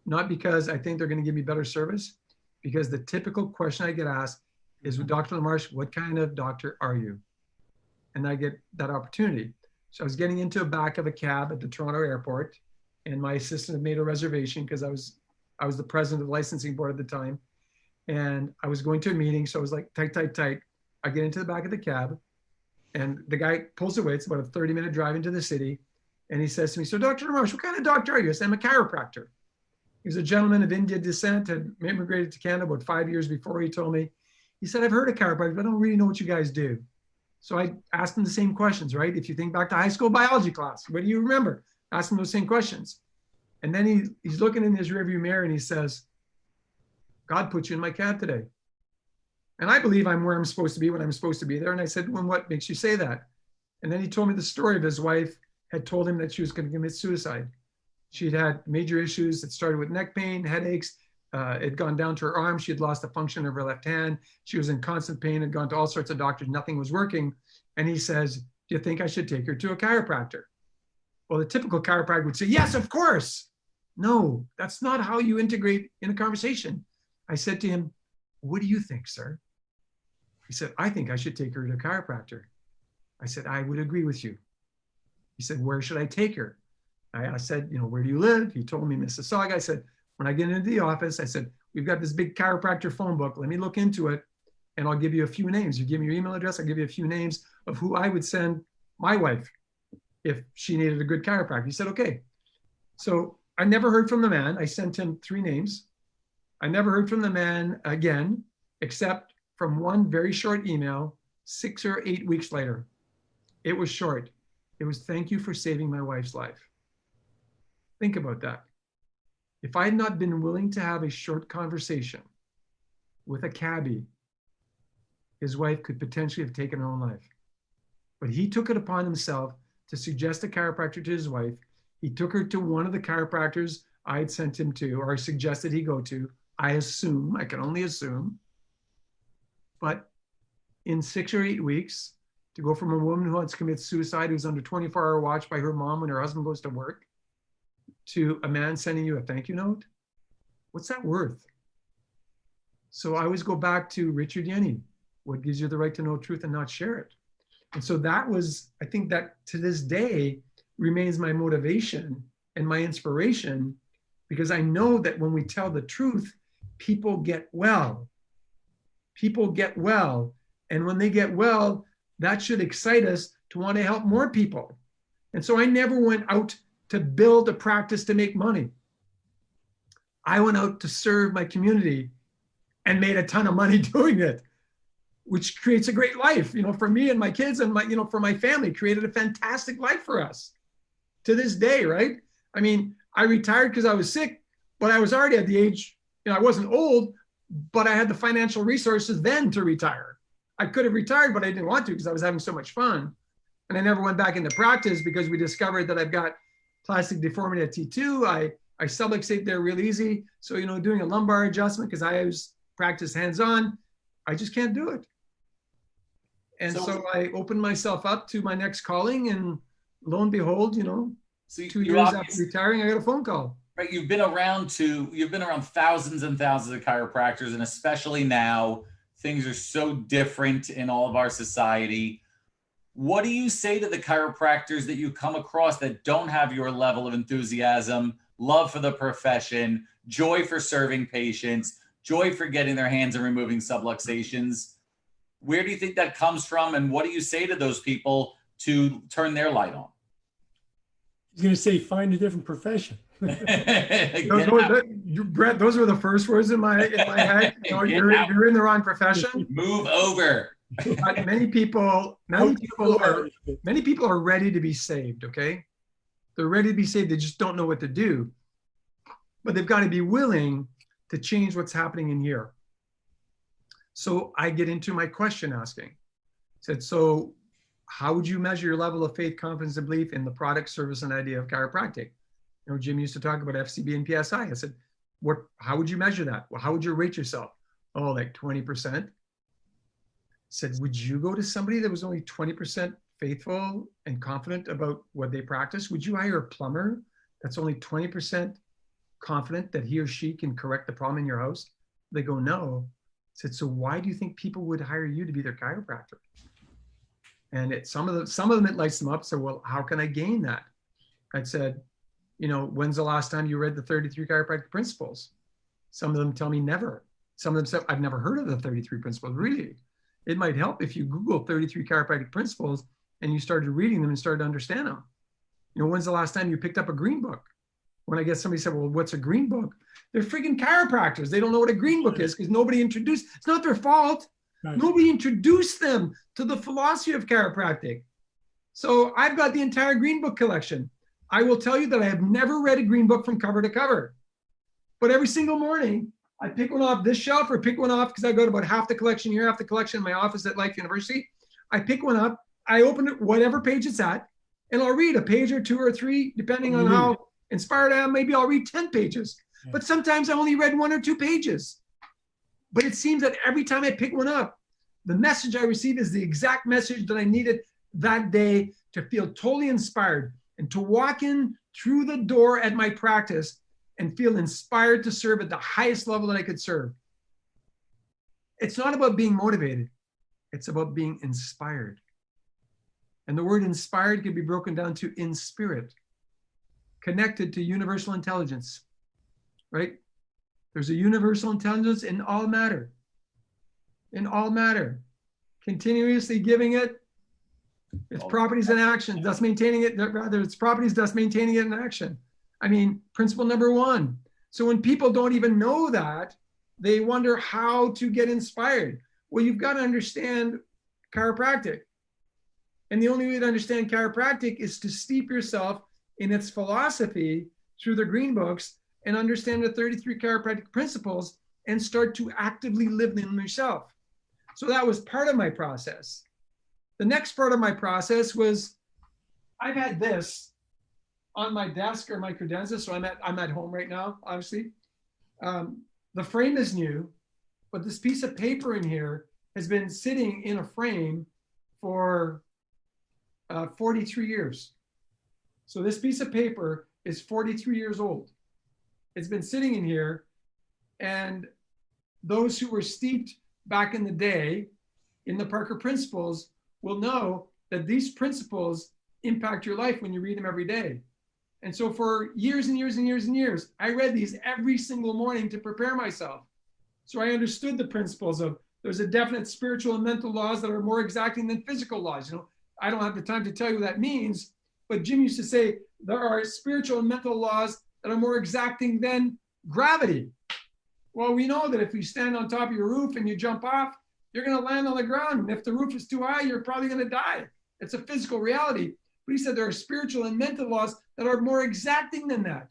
Not because I think they're going to give me better service, because the typical question I get asked is, with Dr. Lamarche, what kind of doctor are you? And I get that opportunity. So I was getting into the back of a cab at the Toronto airport, and my assistant had made a reservation because I was the president of the licensing board at the time. And I was going to a meeting. So I was like, tight. I get into the back of the cab, and the guy pulls away. It's about a 30-minute drive into the city. And he says to me, so Dr. Lamarche, what kind of doctor are you? I said, I'm a chiropractor. He was a gentleman of Indian descent, had immigrated to Canada about 5 years before. He told me, he said, I've heard of chiropractic, but I don't really know what you guys do. So I asked him the same questions, right? If you think back to high school biology class, what do you remember? Ask him those same questions. And then he's looking in his rearview mirror and he says, God put you in my cab today. And I believe I'm where I'm supposed to be when I'm supposed to be there. And I said, well, what makes you say that? And then he told me the story of his wife had told him that she was going to commit suicide. She'd had major issues. It started with neck pain, headaches. It had gone down to her arm. She had lost the function of her left hand. She was in constant pain, had gone to all sorts of doctors. Nothing was working. And he says, do you think I should take her to a chiropractor? Well, the typical chiropractor would say, yes, of course. No, that's not how you integrate in a conversation. I said to him, what do you think, sir? He said, I think I should take her to a chiropractor. I said, I would agree with you. He said, where should I take her? I said, where do you live? He told me Mississauga. I said, when I get into the office, I said, we've got this big chiropractor phone book. Let me look into it, and I'll give you a few names. You give me your email address, I'll give you a few names of who I would send my wife if she needed a good chiropractor. He said, okay. So I never heard from the man. I sent him 3 names. I never heard from the man again, except from one very short email 6 or 8 weeks later. It was short. It was, thank you for saving my wife's life. Think about that. If I had not been willing to have a short conversation with a cabbie, his wife could potentially have taken her own life. But he took it upon himself to suggest a chiropractor to his wife. He took her to one of the chiropractors I had sent him to, or suggested he go to. I can only assume. But in 6 or 8 weeks, to go from a woman who wants to commit suicide, who's under 24-hour watch by her mom when her husband goes to work, to a man sending you a thank you note, what's that worth? So I always go back to Richard Yenny. What gives you the right to know truth and not share it? And so that was, I think that to this day remains my motivation and my inspiration, because I know that when we tell the truth, people get well. People get well. And when they get well, that should excite us to want to help more people. And so I never went out to build a practice to make money. I went out to serve my community and made a ton of money doing it. which creates a great life, for me and my kids and for my family, created a fantastic life for us to this day, right? I mean, I retired because I was sick, but I was already at the age, I wasn't old, but I had the financial resources then to retire. I could have retired, but I didn't want to because I was having so much fun. And I never went back into practice because we discovered that I've got plastic deformity at T2. I subluxate there real easy. So, doing a lumbar adjustment, because I always practice hands-on, I just can't do it. And so I opened myself up to my next calling, and lo and behold, so 2 years after retiring, I got a phone call. Right, you've been around thousands and thousands of chiropractors, and especially now, things are so different in all of our society. What do you say to the chiropractors that you come across that don't have your level of enthusiasm, love for the profession, joy for serving patients, joy for getting their hands and removing subluxations? Where do you think that comes from? And what do you say to those people to turn their light on? He's going to say, find a different profession. Brett, those were the first words in my head. You're in the wrong profession. Move over. But many people are ready to be saved. Okay, they're ready to be saved. They just don't know what to do. But they've got to be willing to change what's happening in here. So I get into my question asking. I said, so how would you measure your level of faith, confidence, and belief in the product, service, and idea of chiropractic? Jim used to talk about FCB and PSI. I said, how would you measure that? Well, how would you rate yourself? Oh, like 20%. Said, would you go to somebody that was only 20% faithful and confident about what they practice? Would you hire a plumber that's only 20% confident that he or she can correct the problem in your house? They go, no. I said, so why do you think people would hire you to be their chiropractor? And some of them, it lights them up. So, well, how can I gain that? I said, when's the last time you read the 33 chiropractic principles? Some of them tell me never. Some of them say, I've never heard of the 33 principles. Really? It might help if you Google 33 chiropractic principles and you started reading them and started to understand them. When's the last time you picked up a green book? When I guess somebody said, well, what's a green book? They're freaking chiropractors. They don't know what a green book is because nobody introduced, it's not their fault. Right. Nobody introduced them to the philosophy of chiropractic. So I've got the entire green book collection. I will tell you that I have never read a green book from cover to cover. But every single morning, I pick one off this shelf or pick one off because I got about half the collection here, half the collection in my office at Life University. I pick one up, I open it, whatever page it's at, and I'll read a page or two or three, depending on how inspired I am. Maybe I'll read 10 pages. But sometimes I only read 1 or 2 pages. But it seems that every time I pick one up, the message I receive is the exact message that I needed that day to feel totally inspired and to walk in through the door at my practice and feel inspired to serve at the highest level that I could serve. It's not about being motivated. It's about being inspired. And the word inspired can be broken down to in spirit, connected to universal intelligence, right? There's a universal intelligence in all matter, continuously giving it its properties and actions, thus maintaining it, rather its properties, thus maintaining it in action. I mean, principle number 1. So when people don't even know that, they wonder how to get inspired. Well, you've got to understand chiropractic. And the only way to understand chiropractic is to steep yourself in its philosophy through the green books and understand the 33 chiropractic principles and start to actively live them yourself. So that was part of my process. The next part of my process was, I've had this on my desk or my credenza. So I'm at home right now, obviously. The frame is new, but this piece of paper in here has been sitting in a frame for 43 years. So this piece of paper is 43 years old. It's been sitting in here, and those who were steeped back in the day in the Parker principles will know that these principles impact your life when you read them every day. And so for years and years and years and years, I read these every single morning to prepare myself. So I understood the principles of there's a definite spiritual and mental laws that are more exacting than physical laws. I don't have the time to tell you what that means, but Jim used to say there are spiritual and mental laws that are more exacting than gravity. Well, we know that if you stand on top of your roof and you jump off, you're going to land on the ground. And if the roof is too high, you're probably going to die. It's a physical reality. But he said there are spiritual and mental laws that are more exacting than that.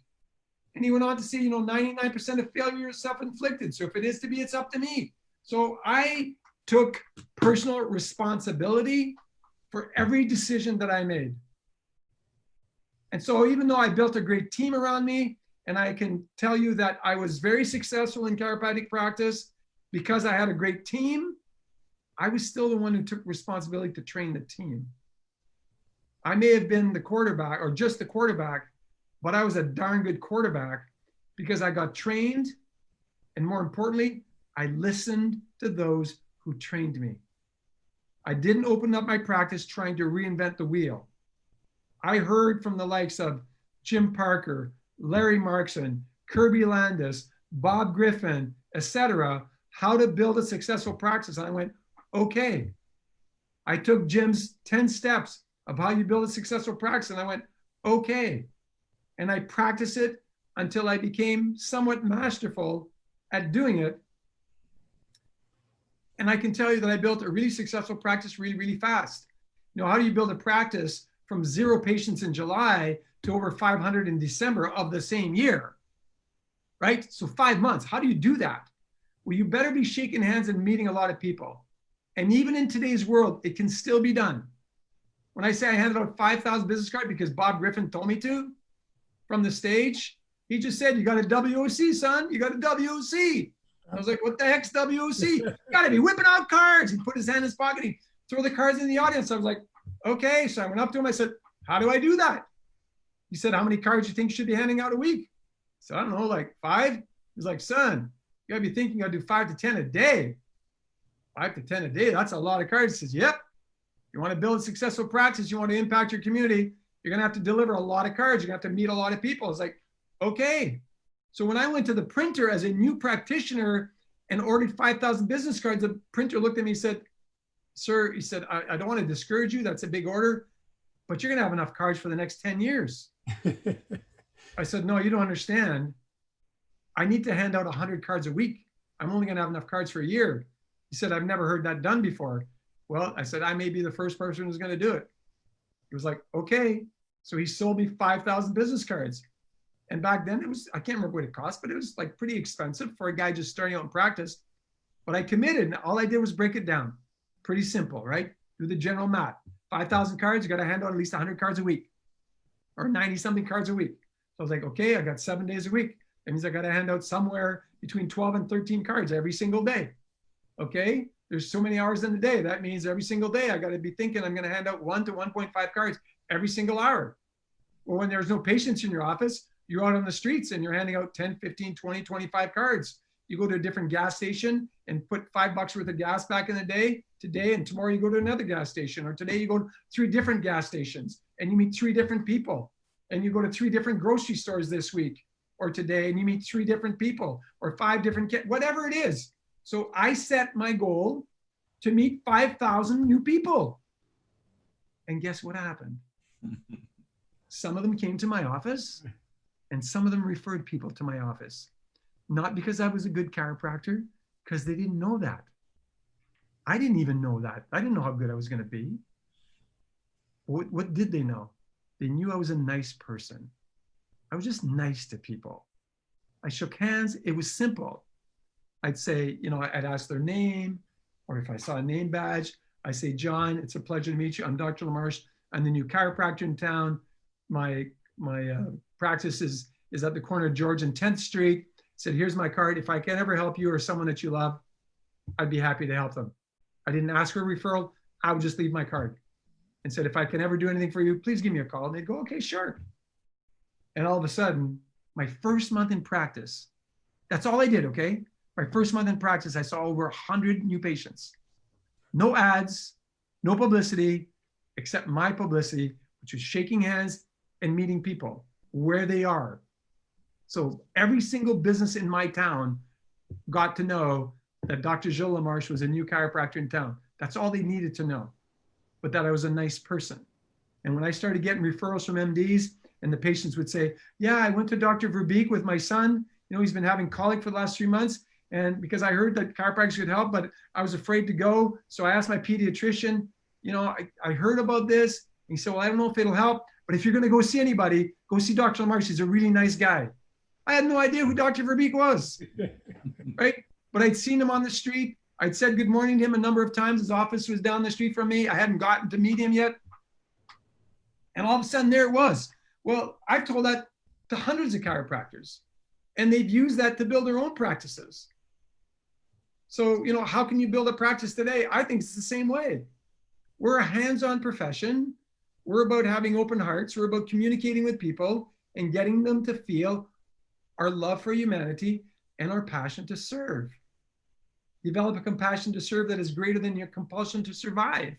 And he went on to say, 99% of failure is self-inflicted. So if it is to be, it's up to me. So I took personal responsibility for every decision that I made. And so even though I built a great team around me, and I can tell you that I was very successful in chiropractic practice because I had a great team, I was still the one who took responsibility to train the team. I may have been the quarterback or just the quarterback, but I was a darn good quarterback because I got trained. And more importantly, I listened to those who trained me. I didn't open up my practice trying to reinvent the wheel. I heard from the likes of Jim Parker, Larry Markson, Kirby Landis, Bob Griffin, etc., how to build a successful practice. And I went, okay. I took Jim's 10 steps of how you build a successful practice. And I went, okay. And I practiced it until I became somewhat masterful at doing it. And I can tell you that I built a really successful practice really, really fast. How do you build a practice from 0 patients in July to over 500 in December of the same year, right? So 5 months, how do you do that? Well, you better be shaking hands and meeting a lot of people. And even in today's world, it can still be done. When I say I handed out 5,000 business cards because Bob Griffin told me to from the stage, he just said, you got a WOC, son, you got a WOC. I was like, what the heck's WOC? You gotta be whipping out cards. He put his hand in his pocket, he threw the cards in the audience. I was like, okay. So I went up to him, I said, how do I do that? He said, how many cards do you think you should be handing out a week? I said, I don't know, like 5. He's like, son, you gotta be thinking I'll do 5 to 10 a day. 5 to 10 a day, that's a lot of cards. He says, yep. You wanna build a successful practice, you wanna impact your community, you're gonna have to deliver a lot of cards. You're gonna have to meet a lot of people. It's like, okay. So when I went to the printer as a new practitioner and ordered 5,000 business cards, the printer looked at me and said, sir, he said, I don't want to discourage you. That's a big order, but you're going to have enough cards for the next 10 years. I said, no, you don't understand. I need to hand out 100 cards a week. I'm only going to have enough cards for a year. He said, I've never heard that done before. Well, I said, I may be the first person who's going to do it. He was like, okay. So he sold me 5,000 business cards. And back then it was, I can't remember what it cost, but it was like pretty expensive for a guy just starting out in practice. But I committed and all I did was break it down. Pretty simple, right? Do the general math. 5,000 cards, you got to hand out at least 100 cards a week or 90 something cards a week. So I was like, okay, I got 7 days a week. That means I got to hand out somewhere between 12 and 13 cards every single day. Okay. There's so many hours in the day. That means every single day I got to be thinking I'm going to hand out 1 to 1.5 cards every single hour. Well, when there's no patients in your office, you're out on the streets and you're handing out 10, 15, 20, 25 cards. You go to a different gas station and put $5 worth of gas back in the day today, and tomorrow you go to another gas station, or today you go to 3 different gas stations and you meet 3 different people, and you go to 3 different grocery stores this week or today and you meet 3 different people or 5 different, whatever it is. So I set my goal to meet 5,000 new people. And guess what happened? Some of them came to my office and some of them referred people to my office. Not because I was a good chiropractor, because they didn't know that. I didn't even know that. I didn't know how good I was going to be. What did they know? They knew I was a nice person. I was just nice to people. I shook hands. It was simple. I'd say, I'd ask their name, or if I saw a name badge, I say, John, it's a pleasure to meet you. I'm Dr. Lamarche. I'm the new chiropractor in town. My practice is at the corner of George and 10th Street. Said, here's my card. If I can ever help you or someone that you love, I'd be happy to help them. I didn't ask for a referral. I would just leave my card and said, if I can ever do anything for you, please give me a call. And they'd go, okay, sure. And all of a sudden, my first month in practice, that's all I did, okay? My first month in practice, I saw over 100 new patients. No ads, no publicity, except my publicity, which was shaking hands and meeting people where they are. So every single business in my town got to know that Dr. Gilles Lamarche was a new chiropractor in town. That's all they needed to know, but that I was a nice person. And when I started getting referrals from MDs and the patients would say, yeah, I went to Dr. Verbeek with my son. He's been having colic for the last 3 months. And because I heard that chiropractic could help, but I was afraid to go. So I asked my pediatrician, I heard about this. And he said, well, I don't know if it'll help, but if you're going to go see anybody, go see Dr. Lamarche. He's a really nice guy. I had no idea who Dr. Verbeek was, right? But I'd seen him on the street. I'd said good morning to him a number of times. His office was down the street from me. I hadn't gotten to meet him yet. And all of a sudden there it was. Well, I've told that to hundreds of chiropractors, and they've used that to build their own practices. So, how can you build a practice today? I think it's the same way. We're a hands-on profession. We're about having open hearts. We're about communicating with people and getting them to feel our love for humanity and our passion to serve. Develop a compassion to serve that is greater than your compulsion to survive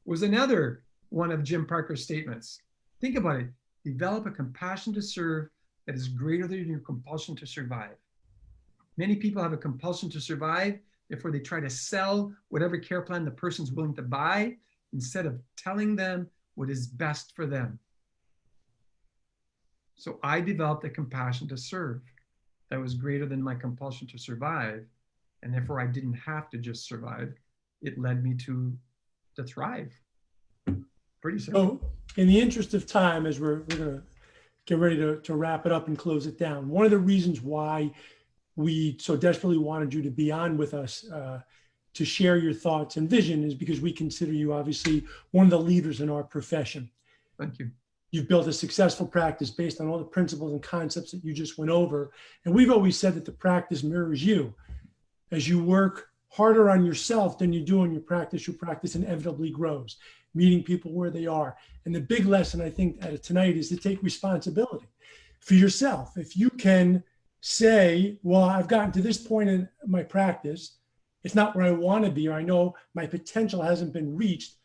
was another one of Jim Parker's statements. Think about it. Develop a compassion to serve that is greater than your compulsion to survive. Many people have a compulsion to survive, therefore they try to sell whatever care plan the person's willing to buy instead of telling them what is best for them. So I developed a compassion to serve that was greater than my compulsion to survive, and therefore I didn't have to just survive. It led me to thrive. Pretty simple. So in the interest of time, as we're going to get ready to wrap it up and close it down, one of the reasons why we so desperately wanted you to be on with us to share your thoughts and vision is because we consider you obviously one of the leaders in our profession. Thank you. You've built a successful practice based on all the principles and concepts that you just went over. And we've always said that the practice mirrors you. As you work harder on yourself than you do on your practice inevitably grows, meeting people where they are. And the big lesson I think tonight is to take responsibility for yourself. If you can say, well, I've gotten to this point in my practice, it's not where I want to be, or I know my potential hasn't been reached.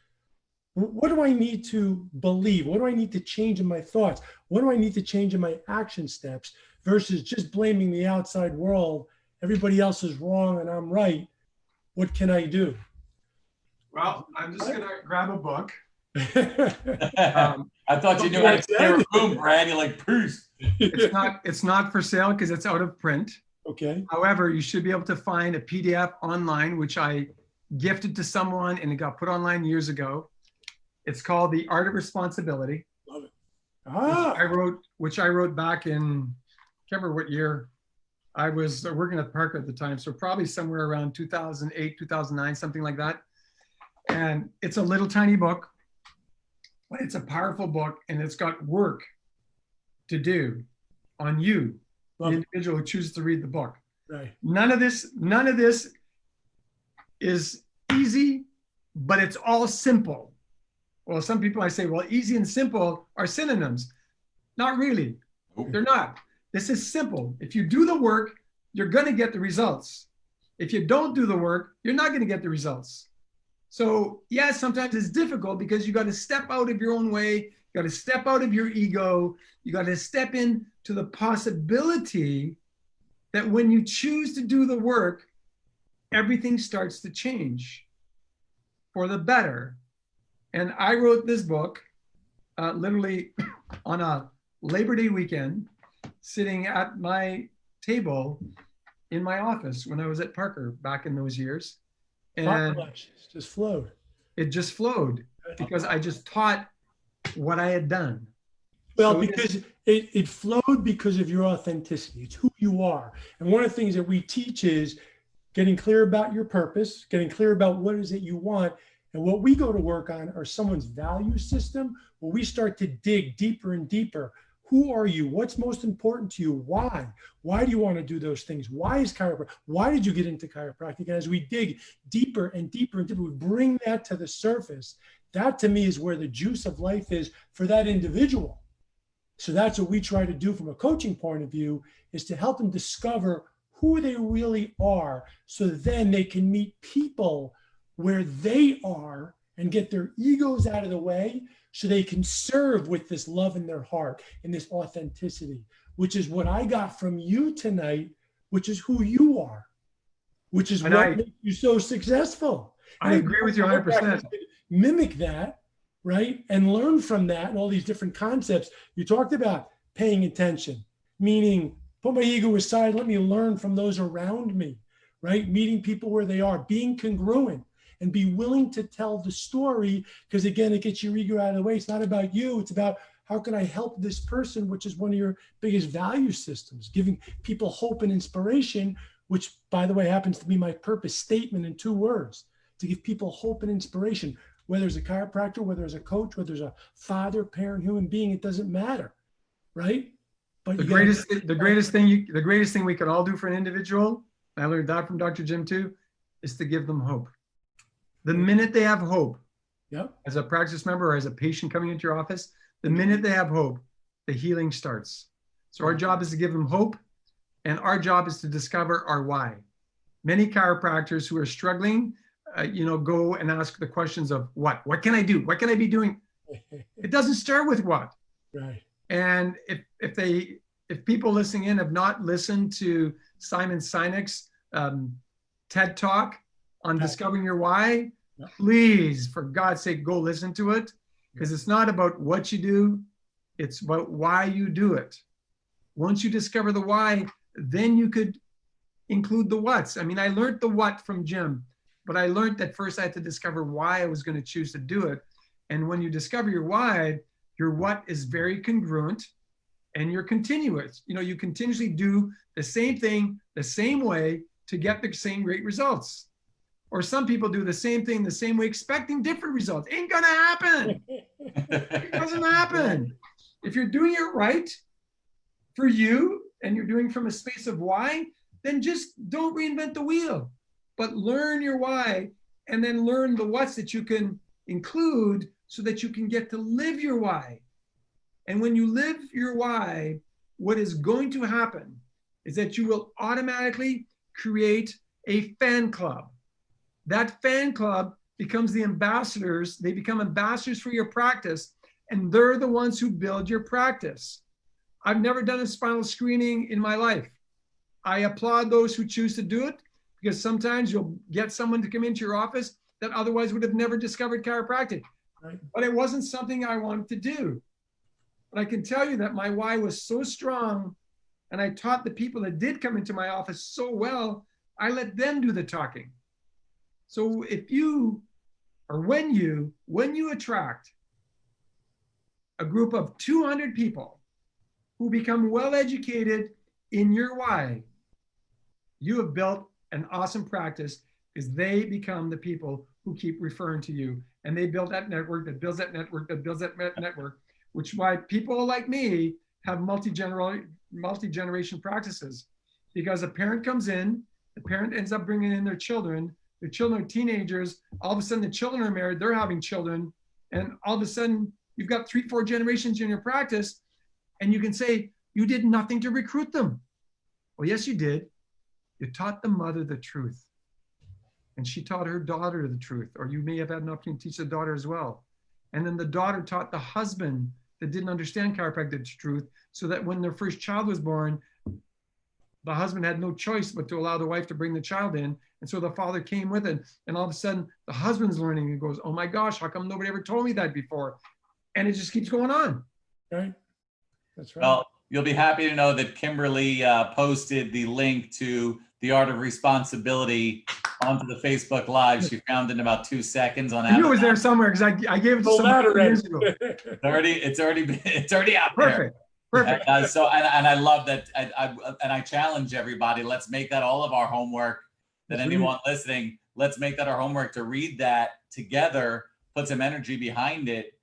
What do I need to believe? What do I need to change in my thoughts? What do I need to change in my action steps versus just blaming the outside world? Everybody else is wrong and I'm right. What can I do? Well, I'm just going to grab a book. I thought you knew how to clear a room, Brad. You're like, peace. It's not for sale because it's out of print. Okay. However, you should be able to find a PDF online, which I gifted to someone and it got put online years ago. It's called The Art of Responsibility. Love it. Which I wrote back in, I can't remember what year. I was working at Parker at the time, so probably somewhere around 2008, 2009, something like that. And it's a little tiny book, but it's a powerful book, and it's got work to do on you, the individual who chooses to read the book. Right. None of this is easy, but it's all simple. Well, some people I say, well, easy and simple are synonyms. Not really. They're not. This is simple. If you do the work, you're going to get the results. If you don't do the work, you're not going to get the results. So yes, sometimes it's difficult because you got to step out of your own way. You got to step out of your ego. You got to step into the possibility that when you choose to do the work, everything starts to change for the better. And I wrote this book literally on a Labor Day weekend, sitting at my table in my office when I was at Parker back in those years. And just flowed. It just flowed because I just taught what I had done. Well, so because it flowed because of your authenticity. It's who you are. And one of the things that we teach is getting clear about your purpose, getting clear about what is it you want. And what we go to work on are someone's value system, where we start to dig deeper and deeper. Who are you? What's most important to you? Why? Why do you want to do those things? Why is chiropractic? Why did you get into chiropractic? And as we dig deeper and deeper and deeper, we bring that to the surface. That to me is where the juice of life is for that individual. So that's what we try to do from a coaching point of view, is to help them discover who they really are, so then they can meet people where they are and get their egos out of the way, so they can serve with this love in their heart and this authenticity, which is what I got from you tonight, which is who you are, which is what makes you so successful. I agree with you 100%. Mimic that, right? And learn from that and all these different concepts. You talked about paying attention, meaning put my ego aside, let me learn from those around me. right? Meeting people where they are, being congruent, and be willing to tell the story, because again, it gets your ego out of the way. It's not about you. It's about how can I help this person, which is one of your biggest value systems, giving people hope and inspiration, which, by the way, happens to be my purpose statement in 2 words, to give people hope and inspiration, whether it's a chiropractor, whether it's a coach, whether it's a father, parent, human being, it doesn't matter, right? But the greatest thing we can all do for an individual, I learned that from Dr. Jim too, is to give them hope. The minute they have hope, yep, as a practice member or as a patient coming into your office, the minute they have hope, the healing starts. So our job is to give them hope, and our job is to discover our why. Many chiropractors who are struggling, go and ask the questions of what can I do? What can I be doing? It doesn't start with what. Right. And if people listening in have not listened to Simon Sinek's TED Talk on discovering your why, please, for God's sake, go listen to it, because it's not about what you do, it's about why you do it. Once you discover the why, then you could include the whats. I mean, I learned the what from Jim, but I learned that first I had to discover why I was going to choose to do it. And when you discover your why, your what is very congruent and you're continuous. You continuously do the same thing the same way to get the same great results. Or some people do the same thing the same way, expecting different results. Ain't gonna happen. It doesn't happen. If you're doing it right for you and you're doing from a space of why, then just don't reinvent the wheel, but learn your why and then learn the what's that you can include so that you can get to live your why. And when you live your why, what is going to happen is that you will automatically create a fan club. That fan club becomes the ambassadors. They become ambassadors for your practice, and they're the ones who build your practice. I've never done a spinal screening in my life. I applaud those who choose to do it, because sometimes you'll get someone to come into your office that otherwise would have never discovered chiropractic. Right. But it wasn't something I wanted to do. But I can tell you that my why was so strong, and I taught the people that did come into my office so well, I let them do the talking. So if you, or when you attract a group of 200 people who become well-educated in your why, you have built an awesome practice, because they become the people who keep referring to you, and they build that network that builds that network that builds that network, which is why people like me have multi-generation practices, because a parent comes in, the parent ends up bringing in their children are teenagers, all of a sudden the children are married, they're having children, and all of a sudden you've got 3-4 generations in your practice, and you can say, you did nothing to recruit them. Well, yes, you did. You taught the mother the truth, and she taught her daughter the truth, or you may have had an opportunity to teach the daughter as well. And then the daughter taught the husband that didn't understand chiropractic the truth, so that when their first child was born, the husband had no choice but to allow the wife to bring the child in. And so the father came with it. And all of a sudden, the husband's learning and goes, oh my gosh, how come nobody ever told me that before? And it just keeps going on. Right. That's right. Well, you'll be happy to know that Kimberly posted the link to The Art of Responsibility onto the Facebook Live. She found it in about 2 seconds on Amazon. I knew it was there somewhere, because I gave it to somebody years ago. It's already out there. Perfect. And I love that. I challenge everybody. Let's make that all of our homework. That anyone listening, let's make that our homework to read that together, put some energy behind it,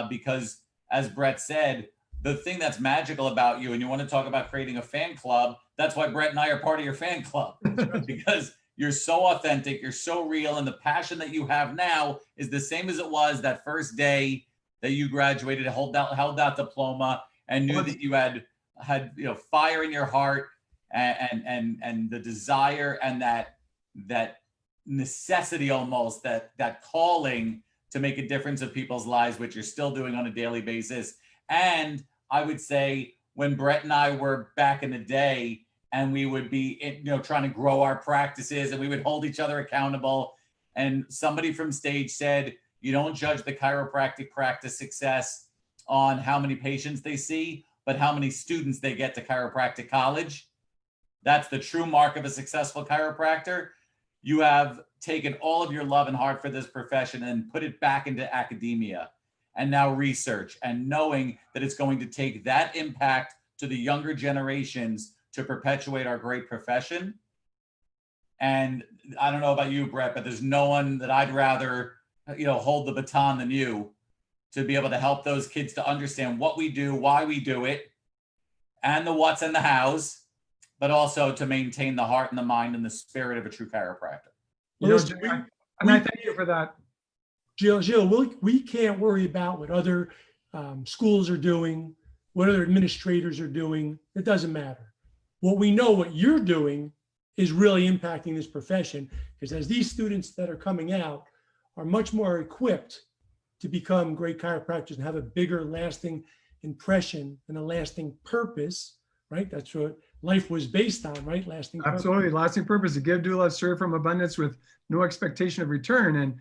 because as Brett said, the thing that's magical about you, and you want to talk about creating a fan club, that's why Brett and I are part of your fan club, because you're so authentic, you're so real, and the passion that you have now is the same as it was that first day that you graduated, held that diploma, and knew that you had fire in your heart, and the desire, and that necessity, almost that calling to make a difference in people's lives, which you're still doing on a daily basis. And I would say, when Brett and I were back in the day, and we would be trying to grow our practices, and we would hold each other accountable, and somebody from stage said, you don't judge the chiropractic practice success on how many patients they see, but how many students they get to chiropractic college. That's the true mark of a successful chiropractor. You have taken all of your love and heart for this profession and put it back into academia and now research, and knowing that it's going to take that impact to the younger generations to perpetuate our great profession. And I don't know about you, Brett, but there's no one that I'd rather, hold the baton than you, to be able to help those kids to understand what we do, why we do it, and the what's and the hows, but also to maintain the heart and the mind and the spirit of a true chiropractor. And I thank you for that. Gilles, we can't worry about what other schools are doing, what other administrators are doing. It doesn't matter. What we know, what you're doing is really impacting this profession, because as these students that are coming out are much more equipped to become great chiropractors and have a bigger lasting impression and a lasting purpose, right? That's what life was based on, right? Lasting purpose. Absolutely. Lasting purpose, to give, do, love, serve from abundance with no expectation of return. And,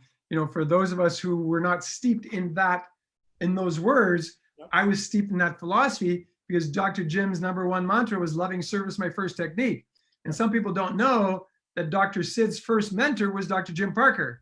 for those of us who were not steeped in those words, yep. I was steeped in that philosophy because Dr. Jim's #1 mantra was loving service, my first technique. And some people don't know that Dr. Sid's first mentor was Dr. Jim Parker.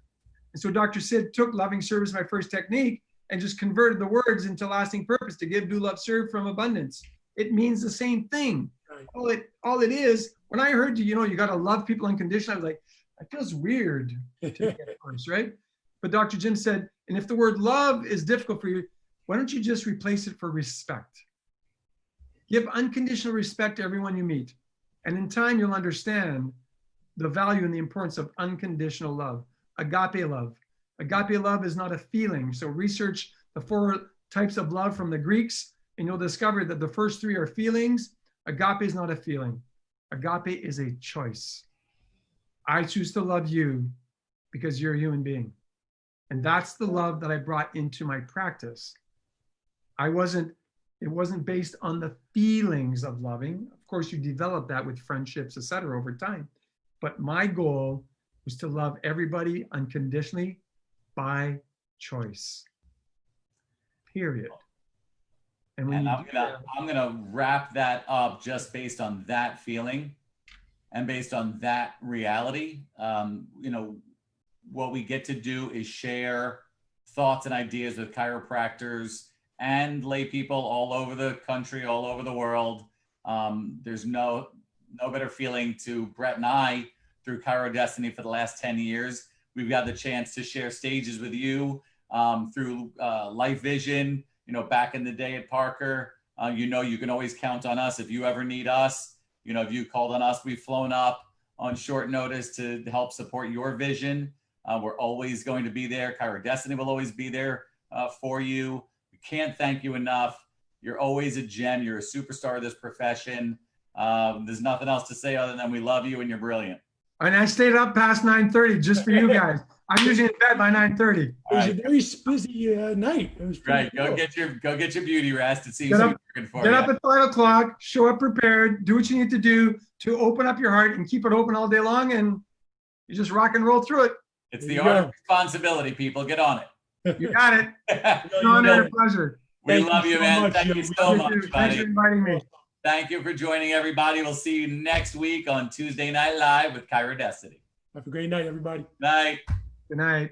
And so Dr. Sid took loving service, my first technique, and just converted the words into lasting purpose, to give, do, love, serve from abundance. It means the same thing. Right. All it is, when I heard you got to love people unconditionally, I was like, that feels weird at first, right? But Dr. Jim said, and if the word love is difficult for you, why don't you just replace it for respect? Give unconditional respect to everyone you meet. And in time, you'll understand the value and the importance of unconditional love. Agape love. Agape love is not a feeling. So research the 4 types of love from the Greeks, and you'll discover that the first 3 are feelings. Agape is not a feeling. Agape is a choice. I choose to love you because you're a human being. And that's the love that I brought into my practice. It wasn't based on the feelings of loving. Of course, you develop that with friendships, etc., over time. But my goal was to love everybody unconditionally by choice. Period. And I'm gonna wrap that up just based on that feeling and based on that reality. What we get to do is share thoughts and ideas with chiropractors and lay people all over the country, all over the world. There's no better feeling to Brett and I through Chiro Destiny for the last 10 years. We've got the chance to share stages with you through Life Vision, back in the day at Parker. You can always count on us if you ever need us. If you called on us, we've flown up on short notice to help support your vision. We're always going to be there. Chiro Destiny will always be there for you. We can't thank you enough. You're always a gem. You're a superstar of this profession. There's nothing else to say other than we love you and you're brilliant. And I stayed up past 9:30 just for you guys. I'm usually in bed by 9:30. It was a very busy night. It was right. Cool. Go get your beauty rest. It seems to be working for you. Get up at 5 o'clock. Show up prepared. Do what you need to do to open up your heart and keep it open all day long, and you just rock and roll through it. It's the art of responsibility, people. Get on it. You got it. It's an honor and a pleasure. We love you, man. Thank you so much, buddy. Thanks for inviting me. Thank you for joining, everybody. We'll see you next week on Tuesday Night Live with Chiro Destiny. Have a great night, everybody. Night. Good night.